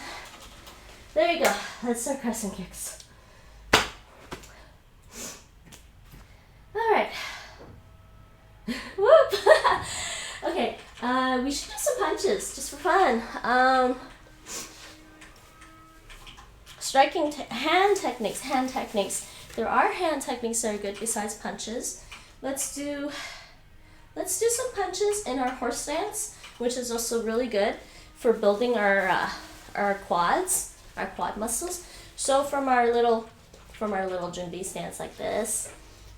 there you go. That's our crescent kicks. Alright. Whoop! Okay, we should do some punches just for fun. Striking hand techniques. There are hand techniques that are good besides punches. Let's do some punches in our horse stance, which is also really good for building our quads, our quad muscles. So from our little Junbi stance like this,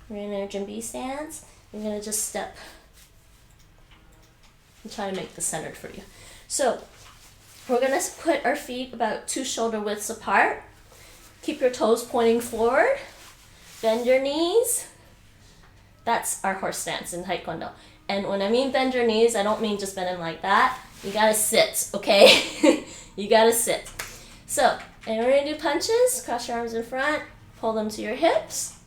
we're in our Junbi stance. We're gonna just step. I'm trying to make this centered for you. So we're gonna put our feet about 2 shoulder widths apart. Keep your toes pointing forward. Bend your knees. That's our horse stance in Taekwondo. And when I mean bend your knees, I don't mean just bend them like that. You gotta sit, okay? You gotta sit. So, and we're gonna do punches. Cross your arms in front. Pull them to your hips.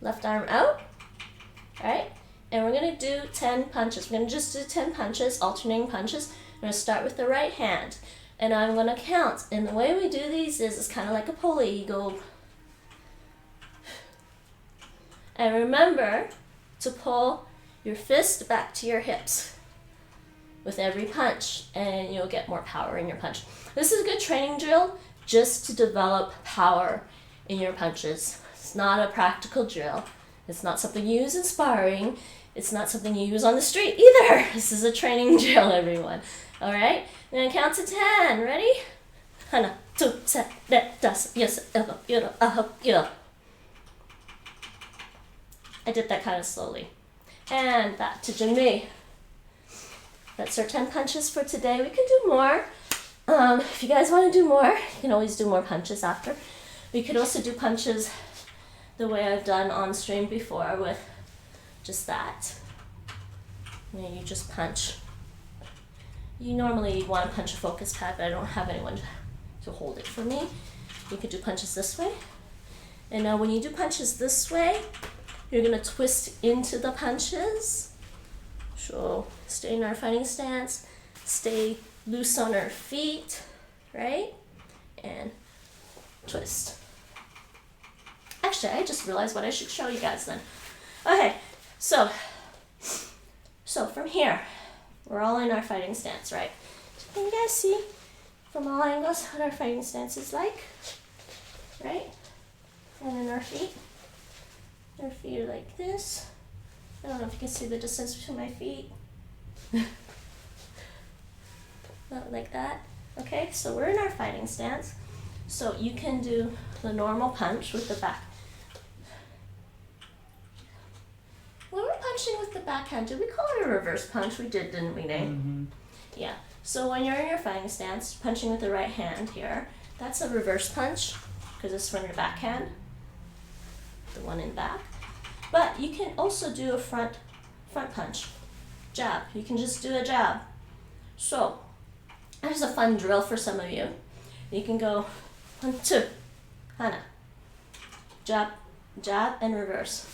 Left arm out. Alright? And we're gonna do 10 punches. We're gonna just do 10 punches, alternating punches. We're gonna start with the right hand. And I'm gonna count. And the way we do these is it's kind of like a pole. You go. And remember to pull your fist back to your hips with every punch, and you'll get more power in your punch. This is a good training drill just to develop power in your punches. It's not a practical drill. It's not something you use in sparring. It's not something you use on the street either. This is a training drill, everyone. All right? I'm going to count to 10. Ready? 1, 2, 3, 4, 5, 6. I did that kind of slowly. And back to Junbi. That's our 10 punches for today. We could do more. If you guys want to do more, you can always do more punches after. We could also do punches the way I've done on stream before with just that. You just punch. You normally want to punch a focus pad, but I don't have anyone to hold it for me. You could do punches this way. And now when you do punches this way, you're going to twist into the punches. So stay in our fighting stance. Stay loose on our feet, right? And twist. Actually, I just realized what I should show you guys then. Okay, so from here, we're all in our fighting stance, right? So can you guys see from all angles what our fighting stance is like, right? And then our feet. Our feet are like this. I don't know if you can see the distance between my feet. Not like that. Okay, so we're in our fighting stance. So you can do the normal punch with the back. When we're punching with the backhand, did we call it a reverse punch? We did, didn't we, Nate? Mm-hmm. Yeah. So when you're in your fighting stance, punching with the right hand here, that's a reverse punch because it's from your backhand, the one in back. But you can also do a front punch, jab. You can just do a jab. So There's a fun drill for some of you. You can go 1, 2, hana, jab, jab, and reverse.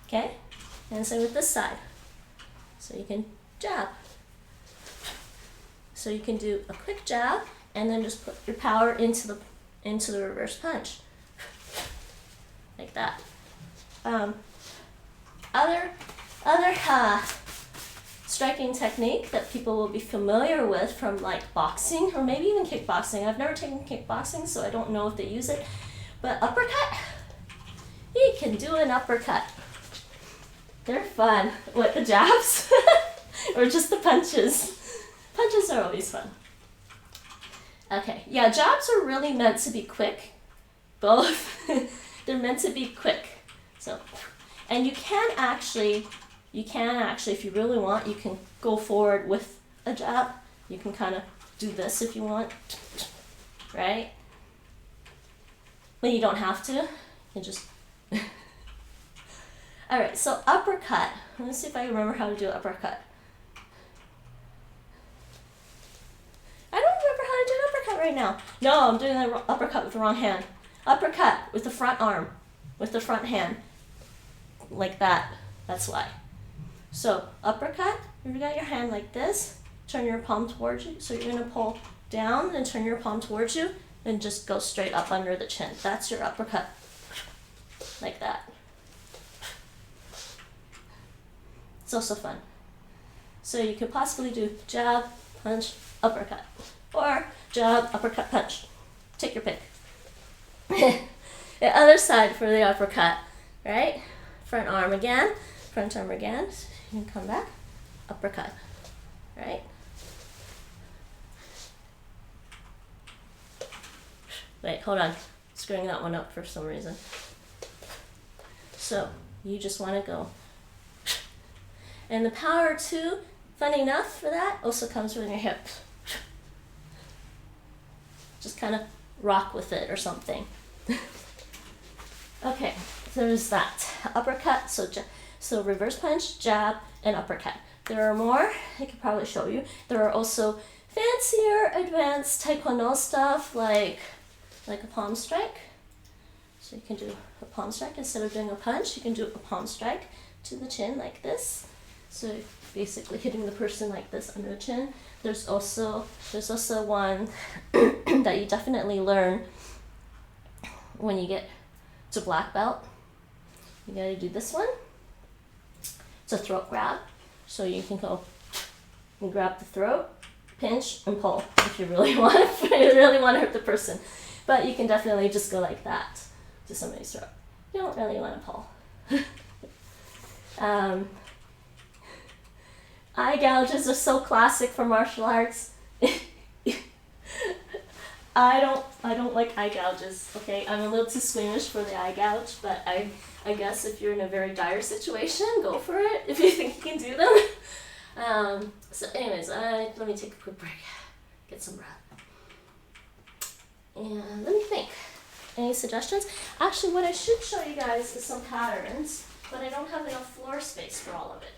Okay, and same with this side. So you can jab. So you can do a quick jab and then just put your power into the reverse punch, like that. Other striking technique that people will be familiar with from like boxing or maybe even kickboxing. I've never taken kickboxing, so I don't know if they use it. But uppercut, you can do an uppercut. They're fun. What, the jabs? Or just the punches? Punches are always fun. Okay, yeah, jabs are really meant to be quick. Both. They're meant to be quick. So, and you can actually, if you really want, you can go forward with a jab. You can kind of do this if you want, right? But you don't have to. You just... All right, so uppercut. Let me see if I remember how to do uppercut. I don't remember how to do an uppercut right now. No, I'm doing the uppercut with the wrong hand. Uppercut with the front arm, with the front hand. Like that. That's why. So uppercut, you've got your hand like this. Turn your palm towards you. So you're going to pull down and turn your palm towards you and just go straight up under the chin. That's your uppercut. Like that. It's also fun. So you could possibly do jab, punch, uppercut. Or jab, uppercut, punch. Take your pick. The other side for the uppercut, right? Front arm again, front arm again. So you can come back, uppercut, right? Wait, hold on. Screwing that one up for some reason. So you just want to go. And the power too, funny enough for that, also comes from your hips. Just kind of rock with it or something. Okay, so there's that. Uppercut, so reverse punch, jab, and uppercut. There are more, I could probably show you. There are also fancier, advanced Taekwondo stuff like a palm strike. So you can do a palm strike instead of doing a punch. You can do a palm strike to the chin like this. So basically hitting the person like this under the chin. There's also one that you definitely learn when you get to black belt. You gotta do this one. It's a throat grab. So you can go and grab the throat, pinch, and pull if you really want to hurt the person. But you can definitely just go like that to somebody's throat. You don't really want to pull. Eye gouges are so classic for martial arts. I don't like eye gouges, okay? I'm a little too squeamish for the eye gouge, but I guess if you're in a very dire situation, go for it if you think you can do them. So anyways, let me take a quick break, get some breath. And let me think. Any suggestions? Actually, what I should show you guys is some patterns, but I don't have enough floor space for all of it.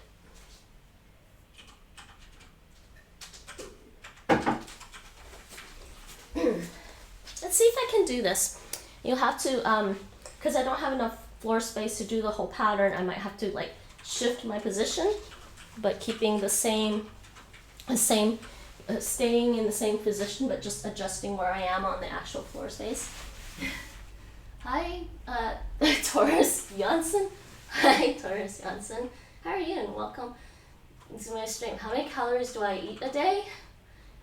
Let's see if I can do this. You'll have to, because I don't have enough floor space to do the whole pattern, I might have to like shift my position, but keeping the same, staying in the same position, but just adjusting where I am on the actual floor space. Hi, Taurus Janssen. Hi, Taurus Janssen. How are you? And welcome to my stream. How many calories do I eat a day?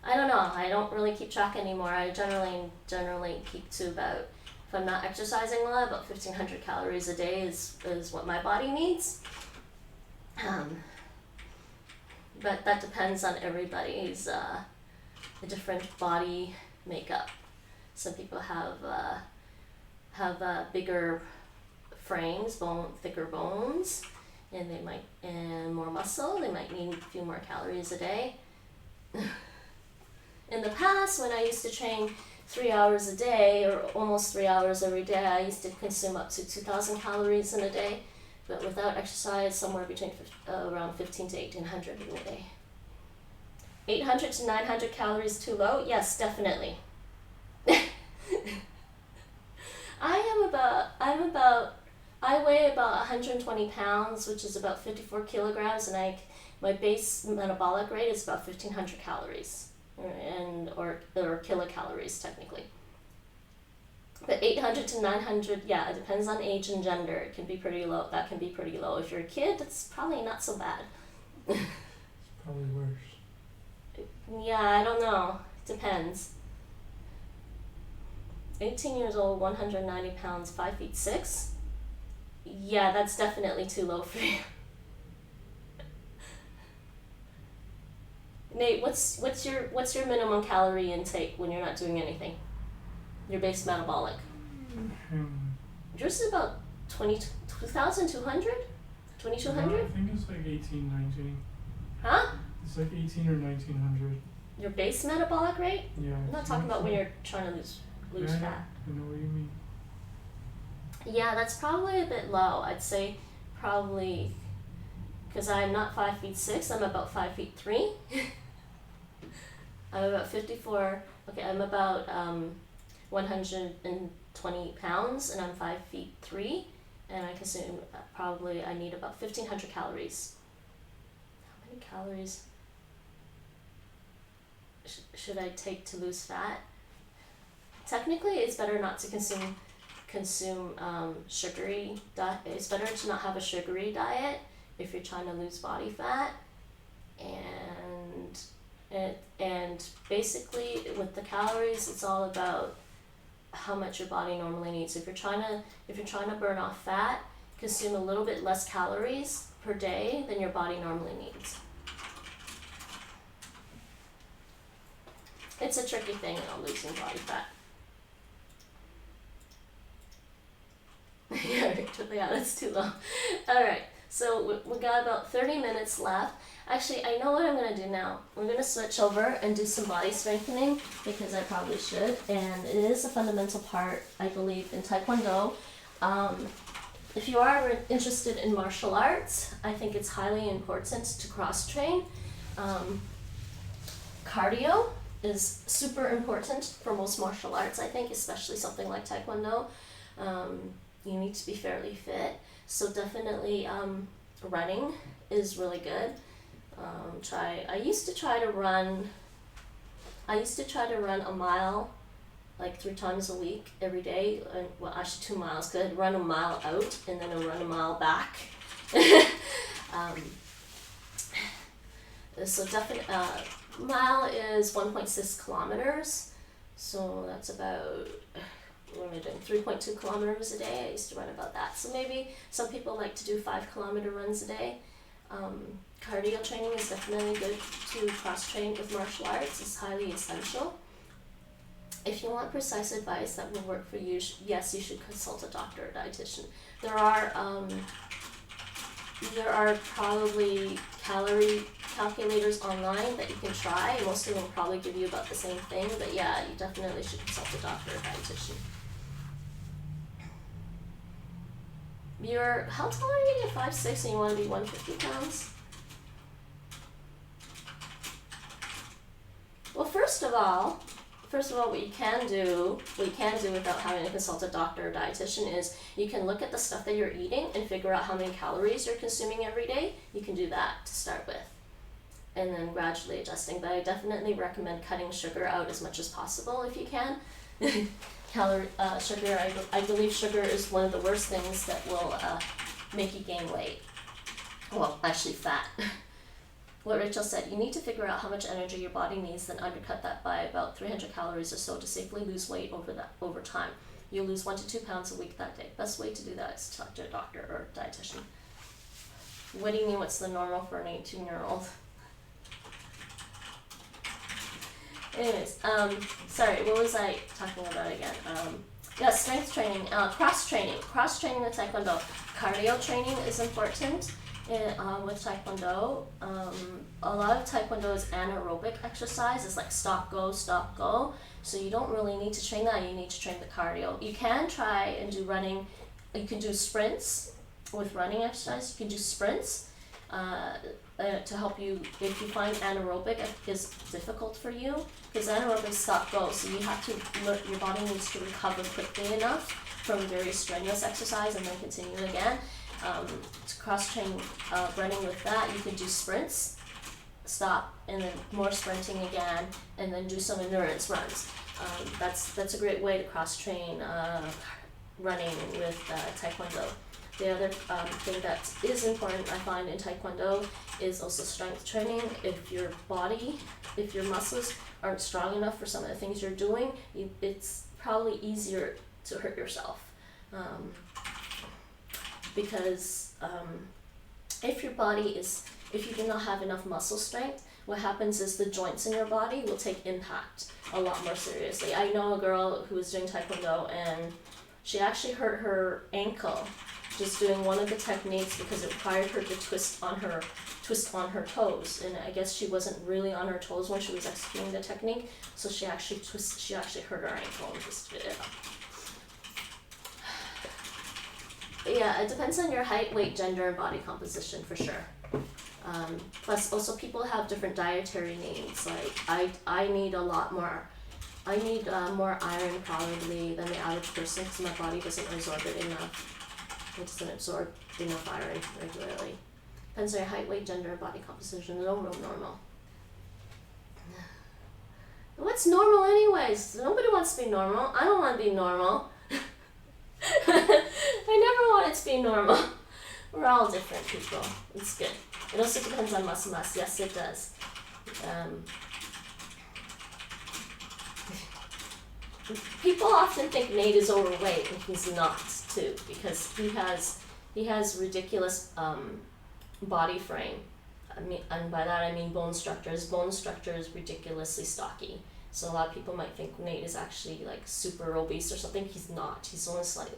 I don't know. I don't really keep track anymore. I generally keep to about, if I'm not exercising a lot, about 1,500 calories a day is what my body needs. But that depends on everybody's different body makeup. Some people have bigger frames, thicker bones, and more muscle. They might need a few more calories a day. In the past, when I used to train 3 hours a day, or almost 3 hours every day, I used to consume up to 2,000 calories in a day. But without exercise, somewhere between around 15 to 1800 in a day. 800 to 900 calories too low? Yes, definitely. I weigh about 120 pounds, which is about 54 kilograms, and my base metabolic rate is about 1500 calories, or kilocalories technically. But 800 to 900, yeah, it depends on age and gender. It can be pretty low. That can be pretty low. If you're a kid, it's probably not so bad. It's probably worse. Yeah, I don't know. It depends. 18 years old, 190 pounds, 5 feet 6. Yeah, that's definitely too low for you. Nate, what's your minimum calorie intake when you're not doing anything? Your base metabolic. Yours is about 2,200? 2,200? No, I think it's like 18, 19. Huh? It's like 18 or 1900. Your base metabolic rate? Yeah. I'm not talking about when you're trying to lose fat. I know what you mean. Yeah, that's probably a bit low. I'd say probably, because I'm not 5 feet 6, I'm about 5 feet 3. I'm about 54. Okay, I'm about 120 pounds, and I'm 5 feet 3, and I consume I need about 1,500 calories. How many calories should I take to lose fat? Technically, it's better not to consume sugary diet. It's better to not have a sugary diet if you're trying to lose body fat, and basically with the calories, it's all about how much your body normally needs. If you're trying to burn off fat, consume a little bit less calories per day than your body normally needs. It's a tricky thing, losing body fat. Yeah, that's too low. Alright, so we got about 30 minutes left. Actually, I know what I'm going to do now. We're going to switch over and do some body strengthening, because I probably should, and it is a fundamental part, I believe, in Taekwondo. If you are interested in martial arts, I think it's highly important to cross-train. Cardio is super important for most martial arts, I think, especially something like Taekwondo. You need to be fairly fit, so definitely running is really good. I used to try to run a mile like 3 times a week every day, well, actually 2 miles, because I'd run a mile out and then I'd run a mile back. So definitely, mile is 1.6 kilometers, so that's about, what am I doing, 3.2 kilometers a day. I used to run about that. So maybe some people like to do 5-kilometer runs a day. Cardio training is definitely good to cross-train with martial arts. It's highly essential. If you want precise advice that will work for you, yes, you should consult a doctor or dietitian. There are probably calorie calculators online that you can try. Most of them will probably give you about the same thing, but yeah, you definitely should consult a doctor or dietitian. How tall are you? You're 5'6" and you want to be 150 pounds? Well, first of all, what you can do without having to consult a doctor or dietitian is you can look at the stuff that you're eating and figure out how many calories you're consuming every day. You can do that to start with, and then gradually adjusting. But I definitely recommend cutting sugar out as much as possible if you can. Sugar, I believe sugar is one of the worst things that will make you gain weight. Well, actually fat. What Rachel said, you need to figure out how much energy your body needs, then undercut that by about 300 calories or so to safely lose weight over time. You'll lose 1 to 2 pounds a week that day. Best way to do that is to talk to a doctor or dietitian. What do you mean, what's the normal for an 18-year-old? Anyways, sorry, what was I talking about again? Yeah, strength training, cross-training with Taekwondo. Cardio training is important with Taekwondo. A lot of Taekwondo is anaerobic exercise. It's like stop, go, stop, go. So you don't really need to train that. You need to train the cardio. You can try and do running. You can do sprints with running exercise. You can do sprints to help you if you find anaerobic is difficult for you, because anaerobic stop go, so you have to your body needs to recover quickly enough from very strenuous exercise and then continue again. To cross train running with that, you can do sprints, stop, and then more sprinting again, and then do some endurance runs. That's a great way to cross train running with Taekwondo. The other thing that is important, I find, in Taekwondo is also strength training. If your muscles aren't strong enough for some of the things you're doing, it's probably easier to hurt yourself. Because if you do not have enough muscle strength, what happens is the joints in your body will take impact a lot more seriously. I know a girl who was doing Taekwondo and she actually hurt her ankle just doing one of the techniques because it required her to twist on her toes, and I guess she wasn't really on her toes when she was executing the technique, so she actually hurt her ankle and twisted it up. Yeah, it depends on your height, weight, gender, and body composition for sure. Plus, also people have different dietary needs. Like I need more iron probably than the average person because my body doesn't absorb it enough. It doesn't absorb enough iron regularly. Depends on your height, weight, gender, and body composition. No real normal. What's normal anyways? Nobody wants to be normal. I don't want to be normal. I never wanted to be normal. We're all different people. It's good. It also depends on muscle mass. Yes, it does. People often think Nate is overweight, and he's not too, because he has ridiculous body frame. And by that I mean bone structure. His bone structure is ridiculously stocky. So a lot of people might think Nate is actually like super obese or something. He's not. He's only slightly.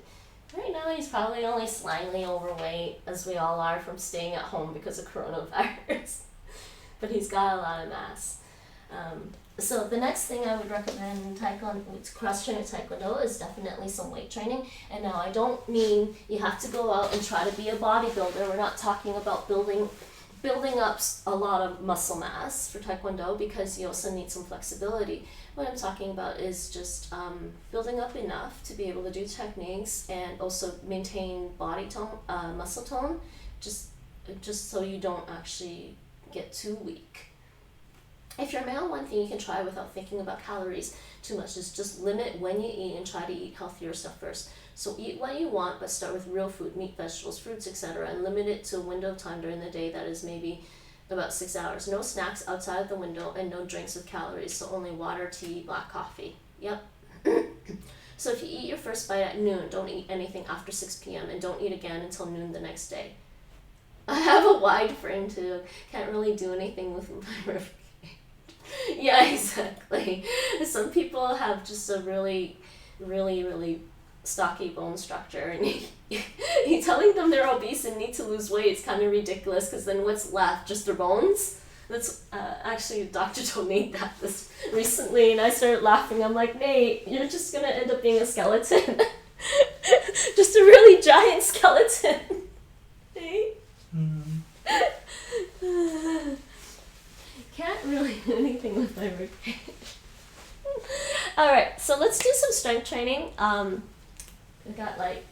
Right now he's probably only slightly overweight, as we all are from staying at home because of coronavirus. But he's got a lot of mass. So the next thing I would recommend in Taekwondo, cross-training Taekwondo, is definitely some weight training. And now I don't mean you have to go out and try to be a bodybuilder. We're not talking about building up a lot of muscle mass for Taekwondo, because you also need some flexibility. What I'm talking about is just building up enough to be able to do techniques and also maintain body tone, muscle tone, just so you don't actually get too weak. If you're male, one thing you can try without thinking about calories too much is just limit when you eat and try to eat healthier stuff first. So eat what you want, but start with real food, meat, vegetables, fruits, etc., and limit it to a window of time during the day that is maybe about 6 hours. No snacks outside of the window and no drinks with calories, so only water, tea, black coffee. Yep. So if you eat your first bite at noon, don't eat anything after 6 p.m. and don't eat again until noon the next day. I have a wide frame too. Can't really do anything with my rib. Yeah, exactly. Some people have just a really, really, really stocky bone structure, and you telling them they're obese and need to lose weight, it's kind of ridiculous, because then what's left? Just their bones? That's actually, a doctor told me that this recently, and I started laughing. I'm like, Nate, you're just gonna end up being a skeleton. Just a really giant skeleton. Nate? Can't really do anything with my ribcage. Alright, so let's do some strength training. We got like,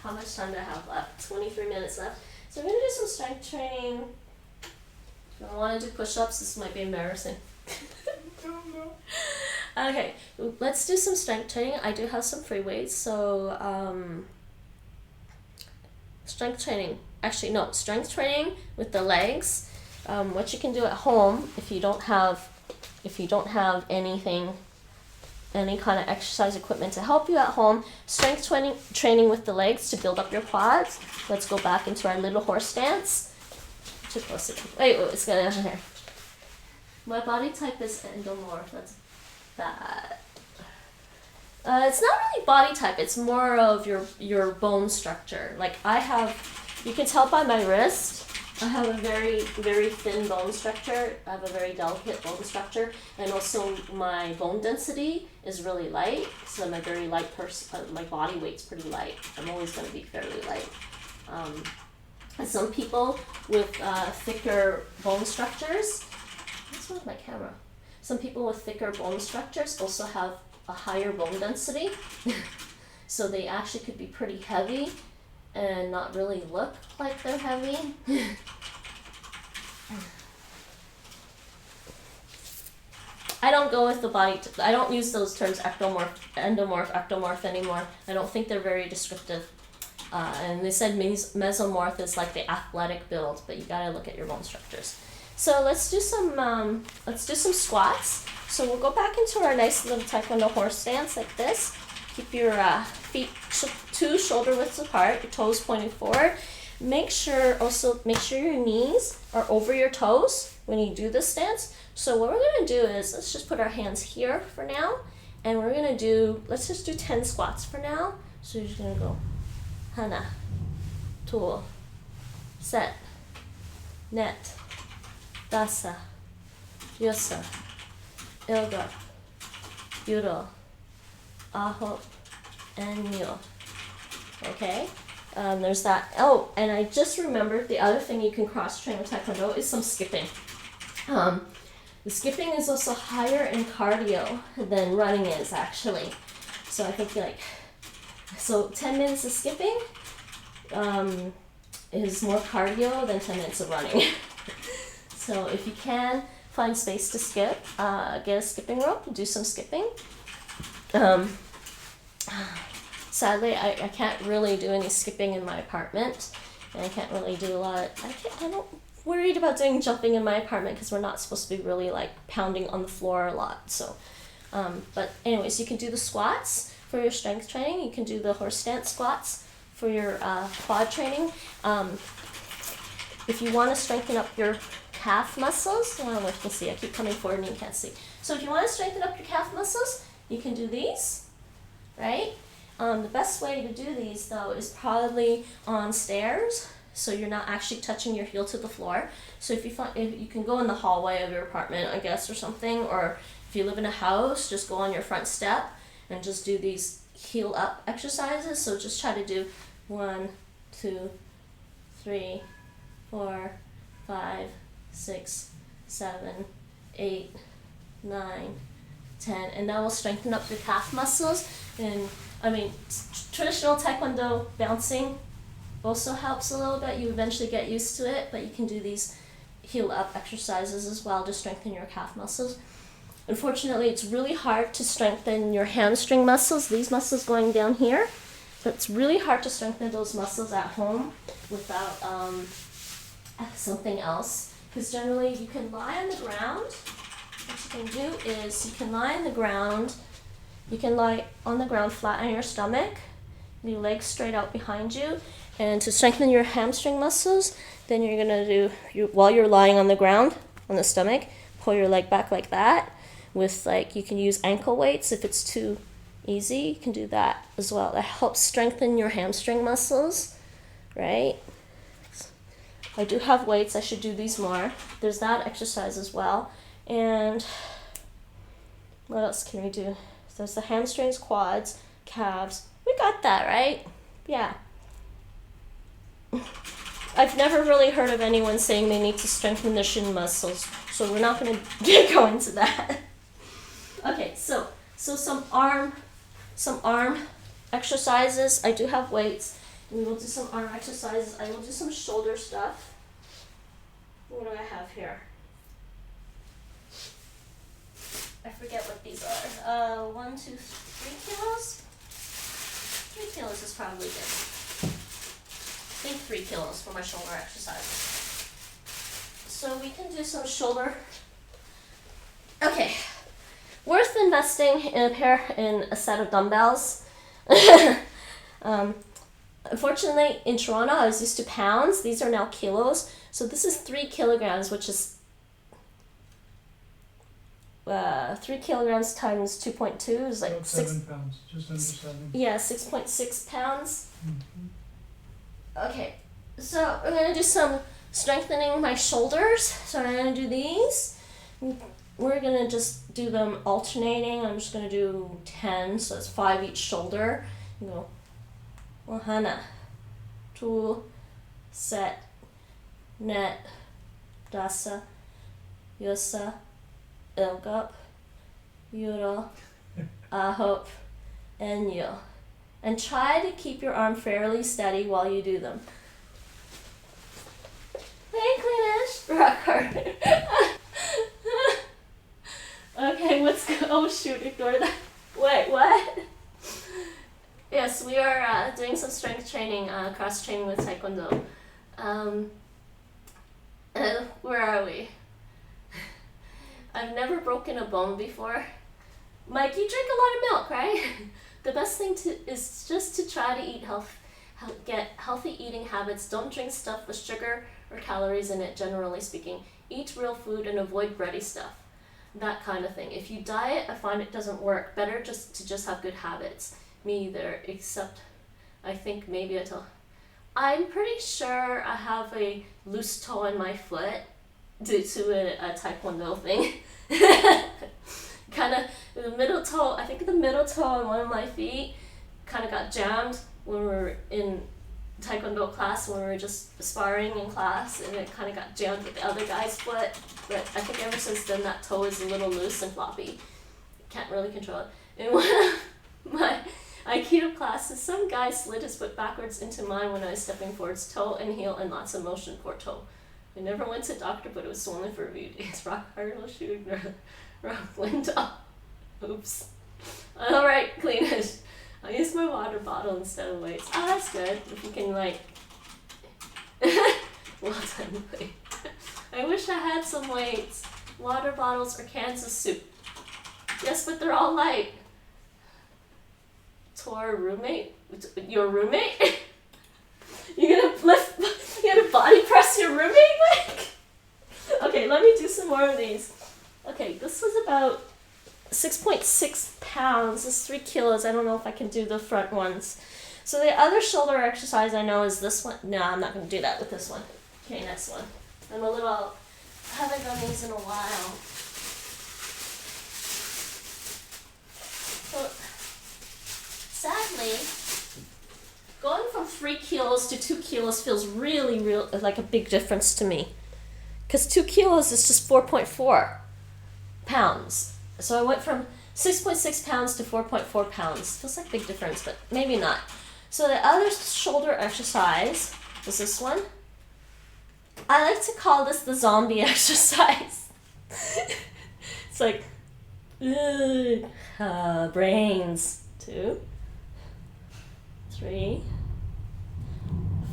how much time do I have left? 23 minutes left. So we're going to do some strength training. If I want to do push-ups, this might be embarrassing. Okay, let's do some strength training. I do have some free weights, so strength training with the legs. What you can do at home if you don't have any kind of exercise equipment to help you at home. Strength training with the legs to build up your quads. Let's go back into our little horse stance. Too close. Wait, it's gonna here. My body type is endomorph. That's bad. It's not really body type. It's more of your bone structure. Like you can tell by my wrist. I have a very, very thin bone structure. I have a very delicate bone structure, and also my bone density is really light. So I'm a very light person. My body weight's pretty light. I'm always going to be fairly light. Some people with thicker bone structures, what's wrong with my camera? Some people with thicker bone structures also have a higher bone density. So they actually could be pretty heavy and not really look like they're heavy. I don't go with the body, I don't use those terms ectomorph, endomorph, ectomorph anymore. I don't think they're very descriptive. And they said mesomorph is like the athletic build, but you gotta look at your bone structures. So let's do some squats. So we'll go back into our nice little Taekwondo horse stance like this. Keep your feet 2 shoulder widths apart, your toes pointing forward. Make sure your knees are over your toes when you do this stance. So what we're gonna do is, let's just put our hands here for now, and let's just do 10 squats for now. So you're just gonna go hana, tool, set, net, dasa, yosa, ilga, yuro, aho, and nyo. Okay? There's that. Oh, and I just remembered the other thing you can cross-train with Taekwondo is some skipping. The skipping is also higher in cardio than running is, actually. So I think 10 minutes of skipping is more cardio than 10 minutes of running. So if you can find space to skip, get a skipping rope, do some skipping. Sadly, I can't really do any skipping in my apartment, and I can't really do a lot. I'm not worried about doing jumping in my apartment because we're not supposed to be really like pounding on the floor a lot. So, but anyways, you can do the squats for your strength training. You can do the horse stance squats for your quad training. If you want to strengthen up your calf muscles, well, you can see I keep coming forward and you can't see. So if you want to strengthen up your calf muscles, you can do these, right? The best way to do these though is probably on stairs, so you're not actually touching your heel to the floor. So if you can go in the hallway of your apartment, I guess, or something, or if you live in a house, just go on your front step and just do these heel up exercises. So just try to do 1, 2, 3, 4, 5, 6, 7, 8, 9, 10, and that will strengthen up your calf muscles. And I mean, traditional Taekwondo bouncing also helps a little bit. You eventually get used to it, but you can do these heel up exercises as well to strengthen your calf muscles. Unfortunately, it's really hard to strengthen your hamstring muscles, these muscles going down here. So it's really hard to strengthen those muscles at home without something else. Because generally you can lie on the ground. What you can do is you can lie on the ground. You can lie on the ground flat on your stomach, your legs straight out behind you. And to strengthen your hamstring muscles, then you're gonna while you're lying on the ground, on the stomach, pull your leg back like that. With you can use ankle weights if it's too easy. You can do that as well. That helps strengthen your hamstring muscles, right? I do have weights. I should do these more. There's that exercise as well. And what else can we do? There's the hamstrings, quads, calves. We got that, right? Yeah. I've never really heard of anyone saying they need to strengthen their shin muscles, so we're not going to go into that. Okay, so some arm exercises. I do have weights. We will do some arm exercises. I will do some shoulder stuff. What do I have here? I forget what these are. 1, 2, 3 kilos? 3 kilos is probably good. I think 3 kilos for my shoulder exercises. So we can do some shoulder. Okay. Worth investing in a set of dumbbells. Unfortunately, in Toronto, I was used to pounds. These are now kilos. So this is 3 kilograms, which is 3 kilograms times 2.2 is like About 7 pounds, just under 7. Yeah, 6.6 pounds. Mm-hmm. Okay, so we're gonna do some strengthening my shoulders. So I'm gonna do these. We're gonna just do them alternating. I'm just gonna do 10, so it's 5 each shoulder. You go, wahana, 2, set, net, dasa, yosa, ilgop, yuro, ahop, and yo. And try to keep your arm fairly steady while you do them. Hey, Cleanish! Rock hard. Okay, oh shoot, ignore that. Wait, what? Yes, we are doing some strength training, cross training with Taekwondo. Where are we? I've never broken a bone before. Mike, you drink a lot of milk, right? The best thing is just to try to eat get healthy eating habits. Don't drink stuff with sugar or calories in it, generally speaking. Eat real food and avoid bready stuff. That kind of thing. If you diet, I find it doesn't work. Better just have good habits. Me either, except I think maybe I'm pretty sure I have a loose toe in my foot due to a Taekwondo thing. Kind of the middle toe, I think the middle toe on one of my feet kind of got jammed when we were in Taekwondo class, when we were just sparring in class, and it kind of got jammed with the other guy's foot. But I think ever since then that toe is a little loose and floppy. Can't really control it. In one of my Aikido classes, some guy slid his foot backwards into mine when I was stepping forwards, toe and heel and lots of motion, poor toe. I never went to doctor, but it was swollen for a few days. Rock hard will shoot, rock window. Oops. Alright, clean it. I'll use my water bottle instead of weights. Oh, that's good. If you can, like... Well done, Lee. I wish I had some weights. Water bottles or cans of soup. Yes, but they're all light. Tor roommate? Your roommate? You're gonna body press your roommate, Mike? Okay, let me do some more of these. Okay, this was about 6.6 pounds. This is 3 kilos. I don't know if I can do the front ones. So the other shoulder exercise I know is this one. No, I'm not going to do that with this one. Okay, next one. I haven't done these in a while. So, sadly, going from 3 kilos to 2 kilos feels really like a big difference to me. Because 2 kilos is just 4.4 pounds. So I went from 6.6 pounds to 4.4 pounds. Feels like a big difference, but maybe not. So the other shoulder exercise is this one. I like to call this the zombie exercise. It's like, brains. 2, 3,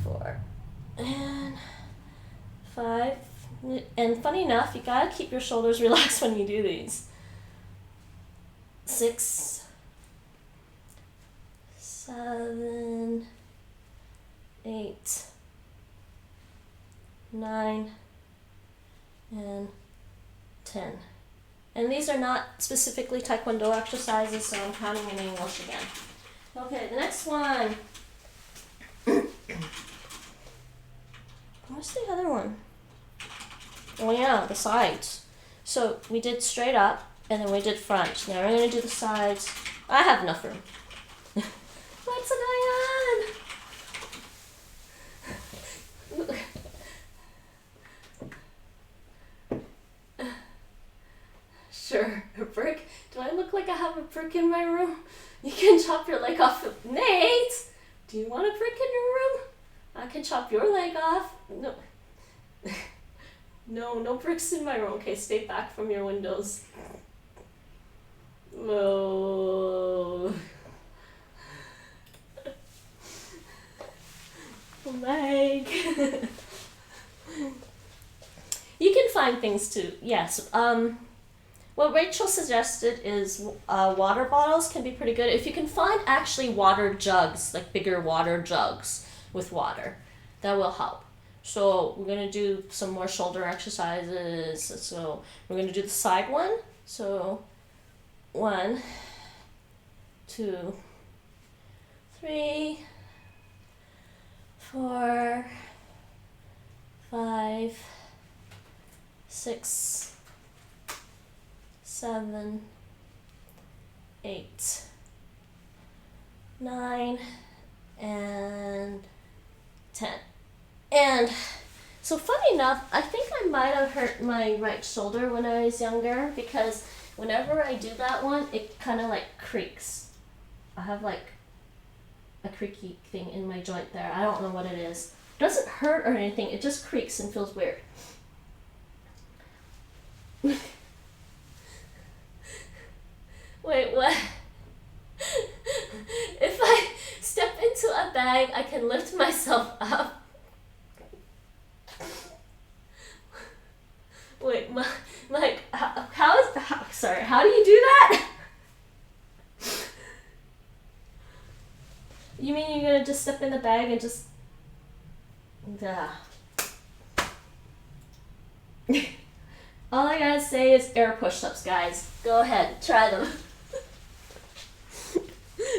4, and 5. And funny enough, you gotta keep your shoulders relaxed when you do these. 6, 7, 8, 9, and 10. And these are not specifically Taekwondo exercises, so I'm counting in English again. Okay, the next one. What's the other one? Oh yeah, the sides. So we did straight up, and then we did front. Now we're going to do the sides. I have enough room. What's going on? Sure, a brick? Do I look like I have a brick in my room? You can chop your leg off. Nate! Do you want a brick in your room? I can chop your leg off. No. No bricks in my room. Okay, stay back from your windows. Oh. Leg. You can find things too. Yes. What Rachel suggested is water bottles can be pretty good. If you can find actually water jugs, like bigger water jugs with water, that will help. So we're going to do some more shoulder exercises. So we're going to do the side one. So 1, 2, 3, 4, 5, 6, 7, 8, 9, and 10. And So funny enough, I think I might have hurt my right shoulder when I was younger because whenever I do that one, it kind of like creaks. I have like a creaky thing in my joint there. I don't know what it is. It doesn't hurt or anything. It just creaks and feels weird. Wait, what? If I step into a bag, I can lift myself up. Wait, like, how do you do that? You mean you're gonna just step in the bag and just, yeah. All I gotta say is air push-ups, guys. Go ahead, try them.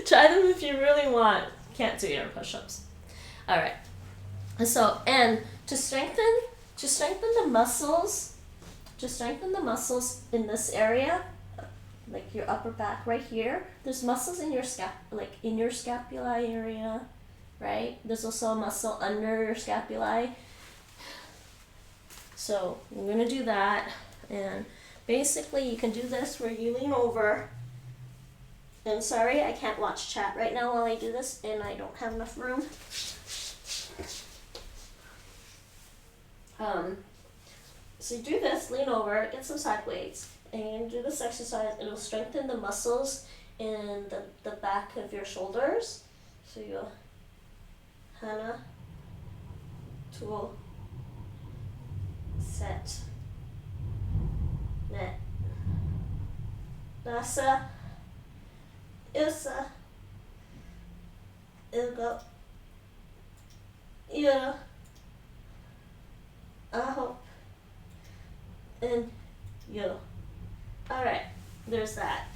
Try them if you really want. Can't do air push-ups. All right. So, and to strengthen the muscles, in this area, like your upper back right here. There's muscles in your in your scapula area, right? There's also a muscle under your scapulae. So we're gonna do that, and basically you can do this where you lean over. And sorry, I can't watch chat right now while I do this, and I don't have enough room. So you do this, lean over, get some side weights, and do this exercise. It'll strengthen the muscles in the back of your shoulders. So you'll hana, tool, set, net, nasa, ilsa, ilgo, ira, aho, and yo. Alright, there's that.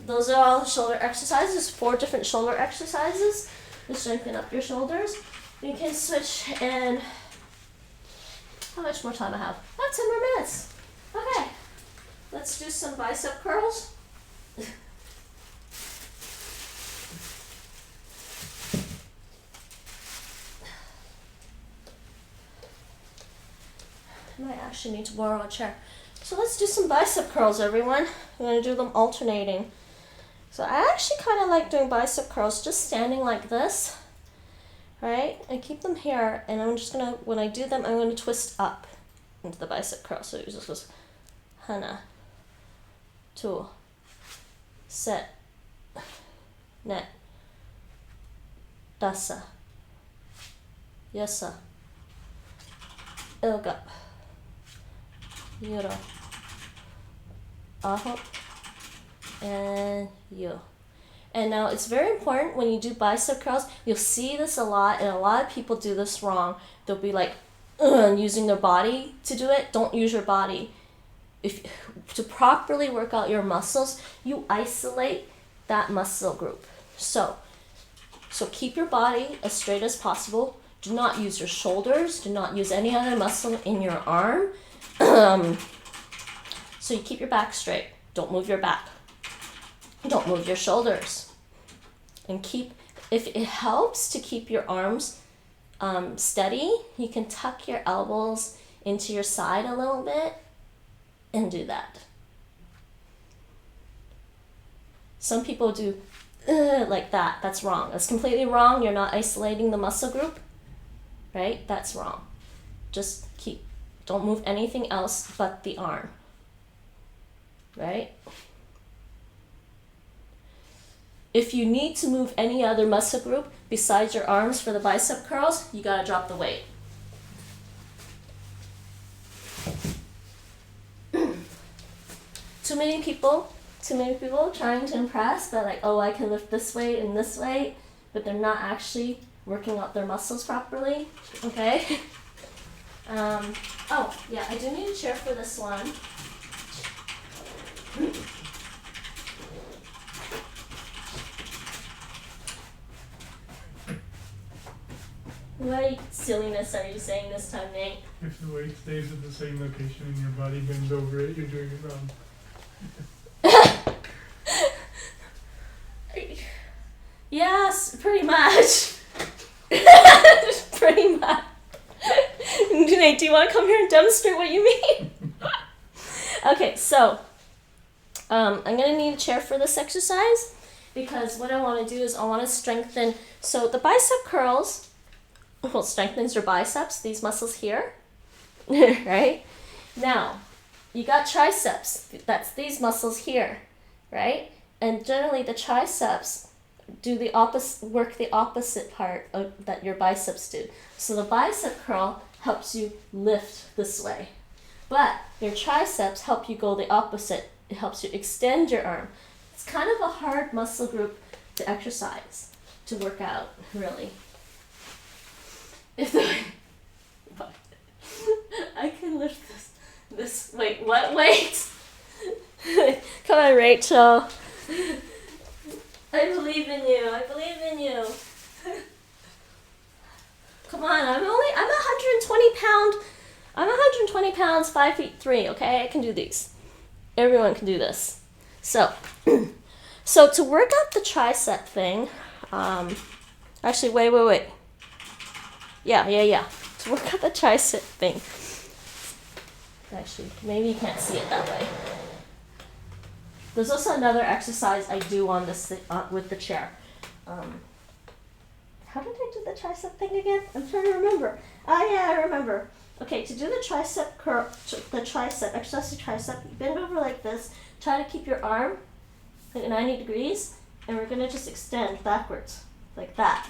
Those are all shoulder exercises, 4 different shoulder exercises to strengthen up your shoulders. You can switch, and how much more time I have? About 10 more minutes. Okay, let's do some bicep curls. I might actually need to borrow a chair. So let's do some bicep curls, everyone. I'm going to do them alternating. So I actually kind of like doing bicep curls just standing like this, right? I keep them here, and I'm just going to, when I do them, I'm going to twist up into the bicep curl. So it just goes hana, two, set, net, dasa, yasa, ilga, yura, aho, and yo. And now it's very important when you do bicep curls, you'll see this a lot, and a lot of people do this wrong. They'll be like using their body to do it. Don't use your body. To properly work out your muscles, you isolate that muscle group. So keep your body as straight as possible. Do not use your shoulders. Do not use any other muscle in your arm. So you keep your back straight. Don't move your back. Don't move your shoulders. And if it helps to keep your arms steady, you can tuck your elbows into your side a little bit and do that. Some people do like that. That's wrong. That's completely wrong. You're not isolating the muscle group, right? That's wrong. Just don't move anything else but the arm, right? If you need to move any other muscle group besides your arms for the bicep curls, you gotta drop the weight. Too many people trying to impress. They're like, oh, I can lift this weight and this weight, but they're not actually working out their muscles properly. Okay. Oh yeah, I do need a chair for this one. What silliness are you saying this time, Nate? If the weight stays at the same location and your body bends over it, you're doing it wrong. Yes, pretty much. Pretty much. Nate, do you want to come here and demonstrate what you mean? Okay, so I'm going to need a chair for this exercise because what I want to do is I want to strengthen. So the bicep curls will strengthen your biceps, these muscles here, right? Now, you got triceps. That's these muscles here, right? And generally the triceps do the opposite, work the opposite part of that your biceps do. So the bicep curl helps you lift this way, but your triceps help you go the opposite. It helps you extend your arm. It's kind of a hard muscle group to exercise, to work out, really. If the, but I can lift this, wait, what, wait? Come on, Rachel. I believe in you, I believe in you. Come on, I'm 120 pounds, 5'3", okay? I can do these. Everyone can do this. So, so to work out the tricep thing, actually, wait. Yeah. To work out the tricep thing. Actually, maybe you can't see it that way. There's also another exercise I do on this with the chair. How did I do the tricep thing again? I'm trying to remember. Yeah, I remember. Okay, to do the tricep curl, exercise the tricep, you bend over like this. Try to keep your arm at 90 degrees, and we're gonna just extend backwards, like that.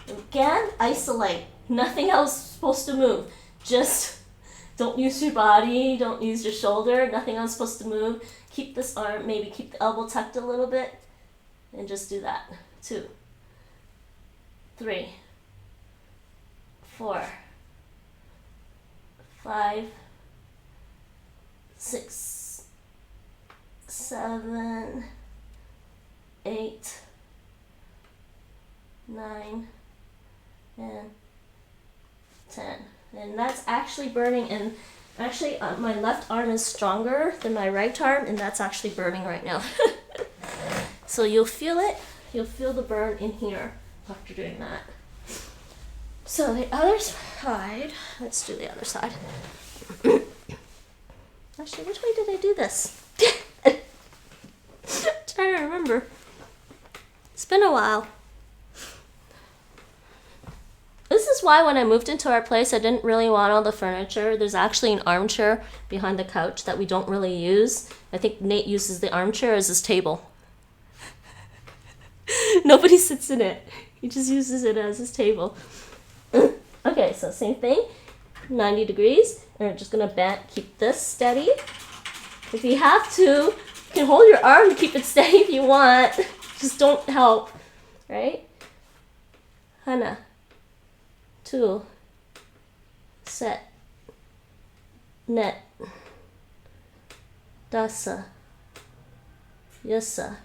Again, isolate. Nothing else is supposed to move. Just don't use your body, don't use your shoulder, nothing else is supposed to move. Keep this arm, maybe keep the elbow tucked a little bit, and just do that. 2, 3, 4, 5, 6, 7, 8, 9, and 10. And that's actually burning, and actually my left arm is stronger than my right arm, and that's actually burning right now. So you'll feel it, you'll feel the burn in here after doing that. So the other side, let's do the other side. Actually, which way did I do this? Trying to remember. It's been a while. This is why when I moved into our place, I didn't really want all the furniture. There's actually an armchair behind the couch that we don't really use. I think Nate uses the armchair as his table. Nobody sits in it. He just uses it as his table. Okay, so same thing, 90 degrees. And we're just gonna bend, keep this steady. If you have to, you can hold your arm to keep it steady if you want. Just don't help, right? Hana. 2, set, net, dasa, yasa,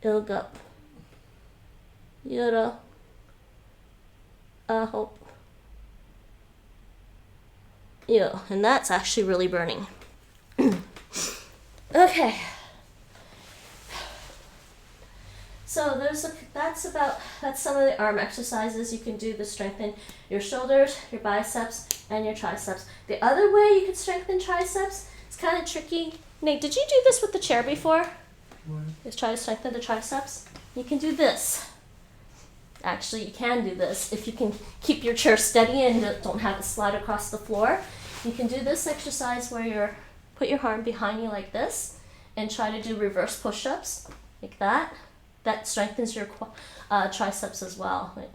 ilgup, yura, ahop, yo, and that's actually really burning. Okay. So that's some of the arm exercises you can do to strengthen your shoulders, your biceps, and your triceps. The other way you can strengthen triceps, it's kind of tricky. Nate, did you do this with the chair before? What? Just try to strengthen the triceps. You can do this. Actually, you can do this if you can keep your chair steady and don't have it slide across the floor. You can do this exercise where you put your arm behind you like this and try to do reverse push-ups like that. That strengthens your triceps as well. Wait.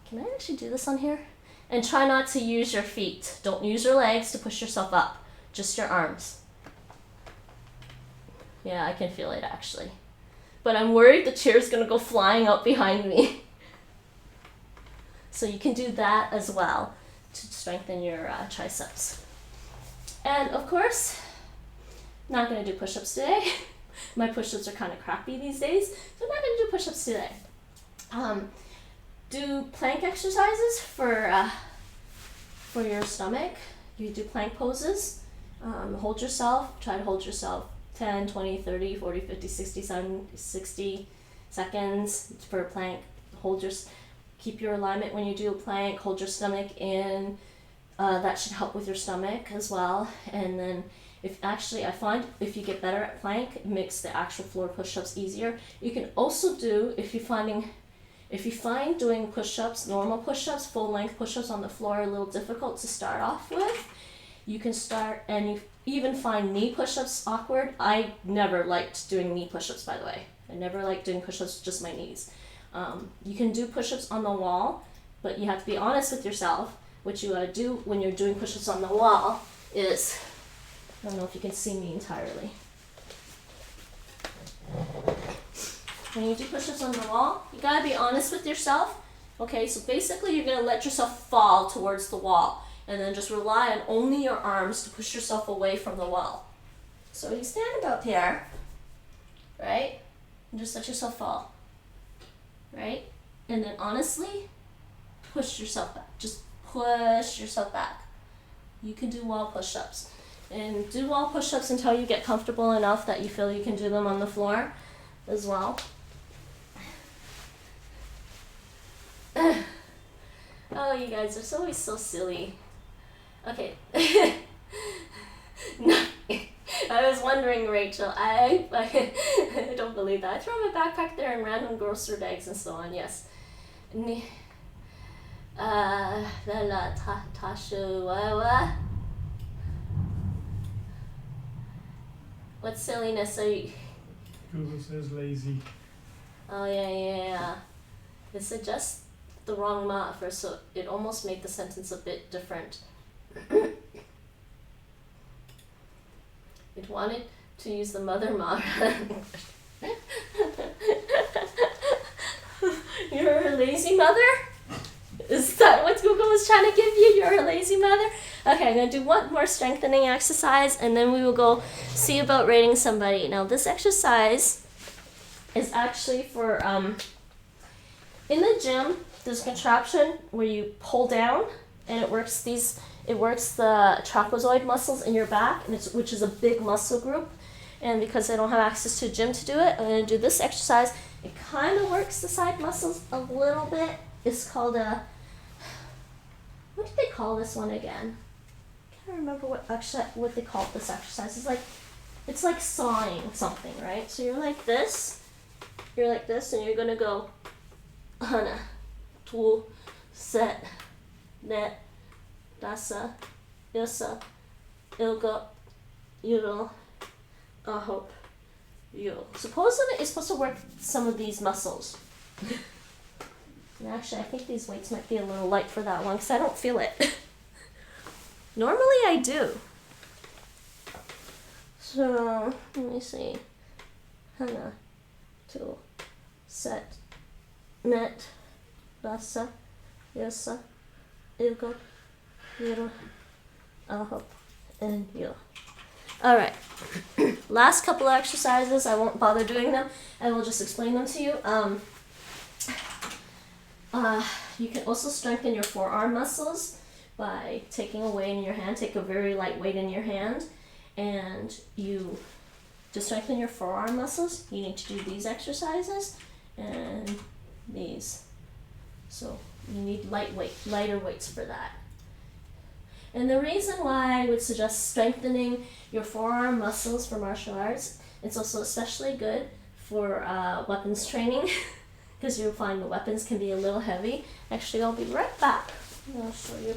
Can I actually do this on here? And try not to use your feet. Don't use your legs to push yourself up. Just your arms. Yeah, I can feel it actually. But I'm worried the chair's gonna go flying out behind me. So you can do that as well to strengthen your triceps. And of course, not gonna do push-ups today. My push-ups are kind of crappy these days, so I'm not going to do push-ups today. Do plank exercises for your stomach. You do plank poses. Hold yourself. Try to hold yourself 10, 20, 30, 40, 50, 60, 60 seconds for a plank. Keep your alignment when you do a plank. Hold your stomach in. That should help with your stomach as well. And then I find if you get better at plank, it makes the actual floor push-ups easier. You can also do, if you find doing push-ups, normal push-ups, full-length push-ups on the floor a little difficult to start off with, you can start, and you even find knee push-ups awkward. I never liked doing knee push-ups, by the way. I never liked doing push-ups, just my knees. You can do push-ups on the wall, but you have to be honest with yourself. What you gotta do when you're doing push-ups on the wall is, I don't know if you can see me entirely. When you do push-ups on the wall, you gotta be honest with yourself. Okay, so basically you're gonna let yourself fall towards the wall and then just rely on only your arms to push yourself away from the wall. So you stand about here, right? And just let yourself fall, right? And then honestly, push yourself back. Just push yourself back. You can do wall push-ups. And do wall push-ups until you get comfortable enough that you feel you can do them on the floor as well. Oh, you guys are always so silly. Okay. No, I was wondering, Rachel. I don't believe that. I throw my backpack there and random grocery bags and so on. Yes. What silliness are you? Google says lazy. Oh yeah. It suggests the wrong ma at first, so it almost made the sentence a bit different. It wanted to use the mother ma. You're a lazy mother? Is that what Google was trying to give you? You're a lazy mother? Okay, I'm going to do one more strengthening exercise and then we will go see about rating somebody. Now this exercise is actually for, in the gym, there's a contraption where you pull down and it works the trapezoid muscles in your back, and which is a big muscle group. And because I don't have access to a gym to do it, I'm going to do this exercise. It kind of works the side muscles a little bit. It's called what did they call this one again? I can't remember what they called this exercise. It's like sawing something, right? So you're like this, and you're gonna go, hana, two, set, net, dasa, yosa, ilga, yuro, aho, yo. Supposedly it's supposed to work some of these muscles. And actually, I think these weights might be a little light for that one because I don't feel it. Normally I do. So, let me see. Hana, two, set, net, rasa, yosa, ilga, yuro, aho, and yo. Alright. Last couple of exercises, I won't bother doing them. I will just explain them to you. You can also strengthen your forearm muscles by taking a weight in your hand. Take a very light weight in your hand, and to strengthen your forearm muscles, you need to do these exercises and these. So you need lighter weights for that. And the reason why I would suggest strengthening your forearm muscles for martial arts, it's also especially good for weapons training. Because you'll find the weapons can be a little heavy. Actually, I'll be right back. I'll show you.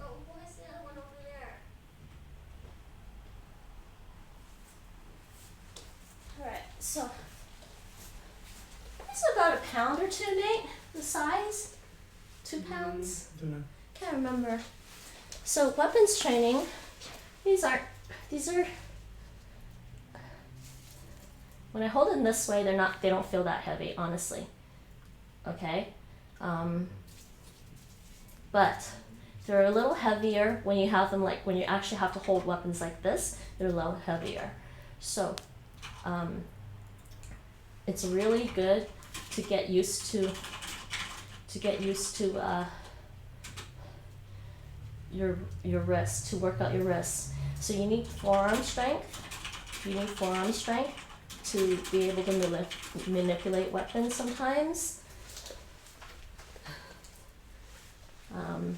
Oh, what's the other one over there? Alright, so it's about a pound or two, Nate, the size. 2 pounds? Dunno. Can't remember. So weapons training, these are, when I hold them this way, they don't feel that heavy, honestly. Okay? But they're a little heavier when you have them, like when you actually have to hold weapons like this, they're a little heavier. So, it's really good to get used to your wrists, to work out your wrists. So you need forearm strength. to be able to manipulate weapons sometimes. I'm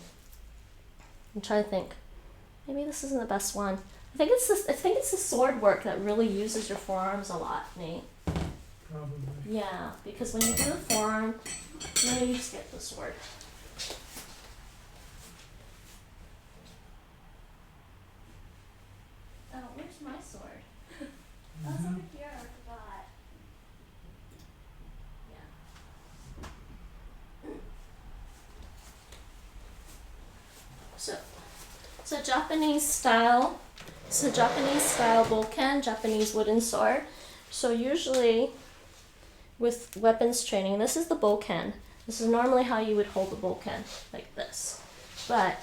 trying to think. Maybe this isn't the best one. I think it's the sword work that really uses your forearms a lot, Nate. Probably. Yeah, because when you do the forearm, let me just get the sword. Oh, where's my sword? Oh, it's over here. I forgot. Yeah. So Japanese style. So Japanese style bokken, Japanese wooden sword. So usually with weapons training, this is the bokken. This is normally how you would hold the bokken, like this. But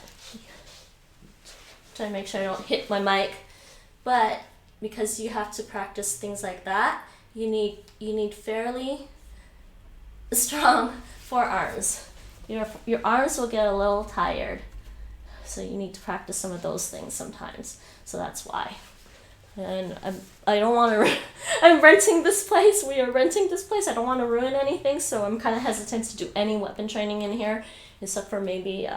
trying to make sure I don't hit my mic. But because you have to practice things like that, you need fairly strong forearms. Your arms will get a little tired. So you need to practice some of those things sometimes. So that's why. And I don't want to. I'm renting this place. We are renting this place. I don't want to ruin anything, so I'm kind of hesitant to do any weapon training in here, except for maybe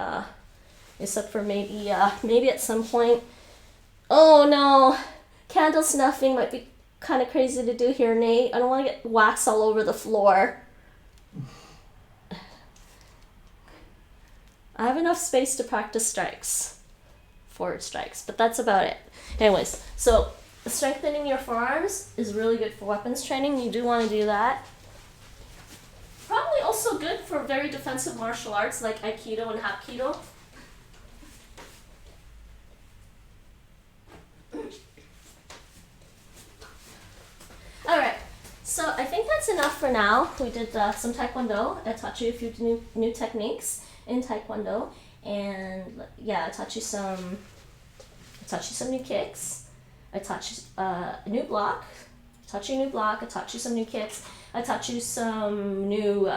maybe at some point. Oh no, candle snuffing might be kind of crazy to do here, Nate. I don't want to get wax all over the floor. I have enough space to practice strikes, forward strikes, but that's about it. Anyways, so strengthening your forearms is really good for weapons training. You do want to do that. Probably also good for very defensive martial arts like Aikido and Hapkido. Alright, so I think that's enough for now. We did some Taekwondo. I taught you a few new techniques in Taekwondo, and yeah, I taught you some new kicks. I taught you a new block. I taught you some new kicks. I taught you some new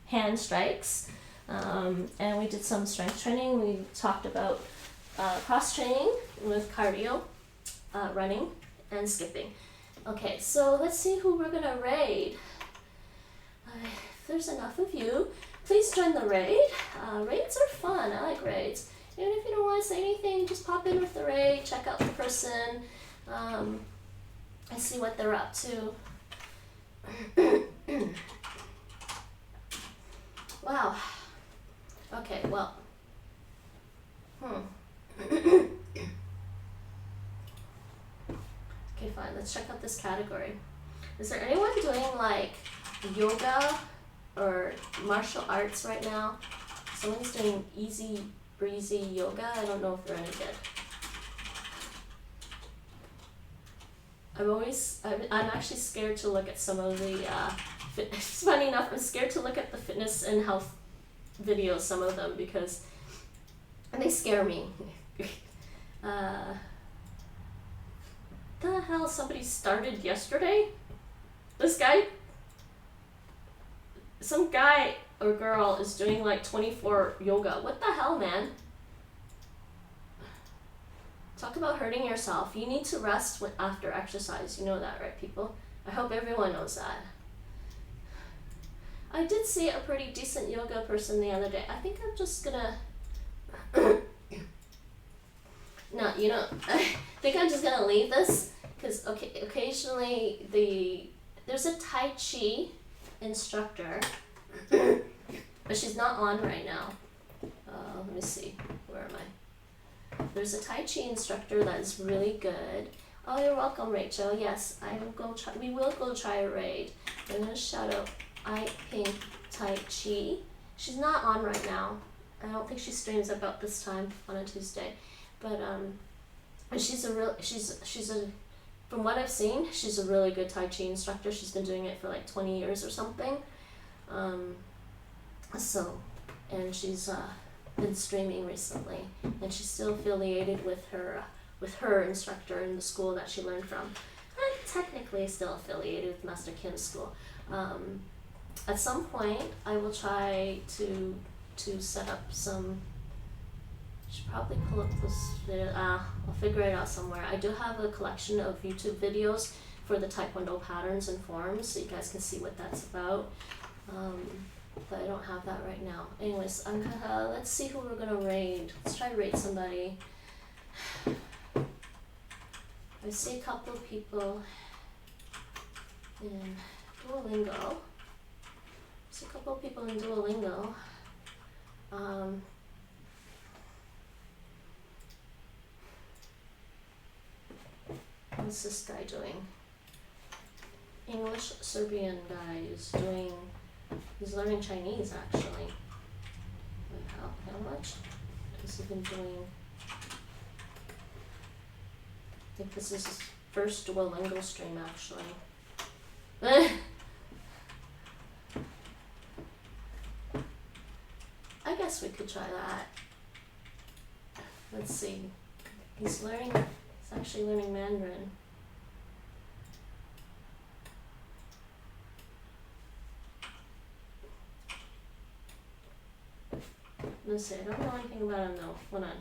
hand strikes, and we did some strength training. We talked about cross training with cardio, running, and skipping. Okay, so let's see who we're gonna raid. If there's enough of you, please join the raid. Raids are fun. I like raids. Even if you don't want to say anything, just pop in with the raid, check out the person, and see what they're up to. Wow. Okay, well. Okay, fine. Let's check out this category. Is there anyone doing like yoga or martial arts right now? Someone's doing easy breezy yoga. I don't know if they're any good. I'm actually scared to look at some of the it's funny enough, I'm scared to look at the fitness and health videos, some of them, because they scare me. The hell, somebody started yesterday? Some guy or girl is doing like 24 yoga. What the hell, man? Talk about hurting yourself. You need to rest after exercise. You know that, right, people? I hope everyone knows that. I did see a pretty decent yoga person the other day. I think I'm just gonna... No, I think I'm just gonna leave this, because occasionally there's a Tai Chi instructor, but she's not on right now. Let me see, where am I? There's a Tai Chi instructor that is really good. Oh, you're welcome, Rachel. Yes, we will go try a raid. I'm gonna shout out I Pink Tai Chi. She's not on right now. I don't think she streams about this time on a Tuesday, but from what I've seen, she's a really good Tai Chi instructor. She's been doing it for like 20 years or something. And she's been streaming recently, and she's still affiliated with her instructor in the school that she learned from. I'm technically still affiliated with Master Kim's school. At some point, I will try to set up some. I should probably pull up this video. I'll figure it out somewhere. I do have a collection of YouTube videos for the Taekwondo patterns and forms, so you guys can see what that's about. But I don't have that right now. Anyways, let's see who we're gonna raid. Let's try to raid somebody. I see a couple of people in Duolingo. See a couple of people in Duolingo. What's this guy doing? English Serbian guy is doing. He's learning Chinese actually. Wait, how much has he been doing? I think this is his first Duolingo stream actually. I guess we could try that. Let's see. He's actually learning Mandarin. Let's see, I don't know anything about him though. Hold on.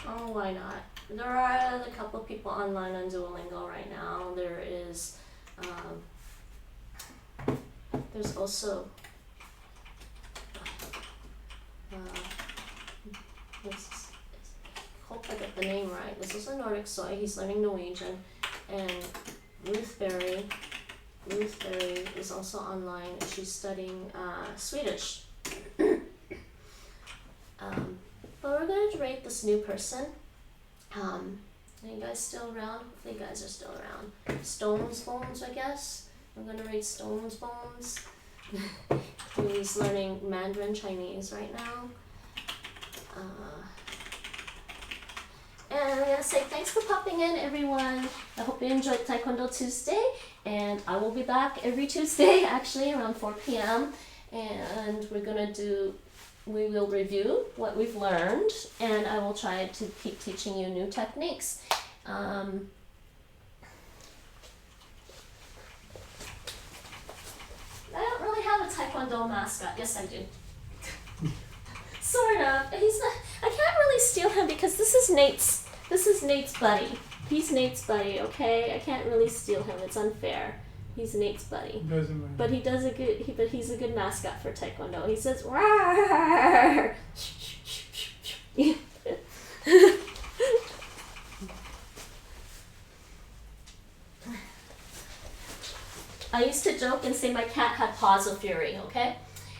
Oh, why not? There are a couple of people online on Duolingo right now. There is, there's also, hope I get the name right. This is a Nordic soy. He's learning Norwegian, and Ruth Berry is also online. And she's studying Swedish. But we're gonna rate this new person. Are you guys still around? Hopefully you guys are still around. Stones Bones, I guess. I'm gonna rate Stones Bones. He's learning Mandarin Chinese right now. And I'm gonna say thanks for popping in, everyone. I hope you enjoyed Taekwondo Tuesday, and I will be back every Tuesday, actually around 4 p.m. And we will review what we've learned, and I will try to keep teaching you new techniques. I don't really have a Taekwondo mascot. Yes, I do. Sort of. I can't really steal him because this is Nate's buddy. He's Nate's buddy, okay? I can't really steal him. It's unfair. He's Nate's buddy. Doesn't matter. But he's a good mascot for Taekwondo. He says, "Rawr!" I used to joke and say my cat had paws of fury, okay?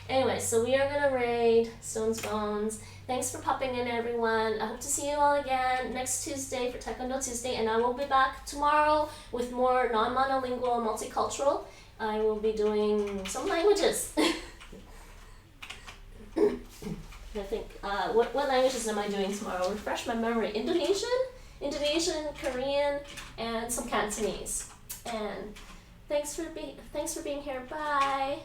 Anyway, so we are gonna raid Stones Bones. Thanks for popping in, everyone. I hope to see you all again next Tuesday for Taekwondo Tuesday, and I will be back tomorrow with more non-monolingual, multicultural. I will be doing some languages. I think, what languages am I doing tomorrow? Refresh my memory. Indonesian, Korean, and some Cantonese. And thanks for being here. Bye.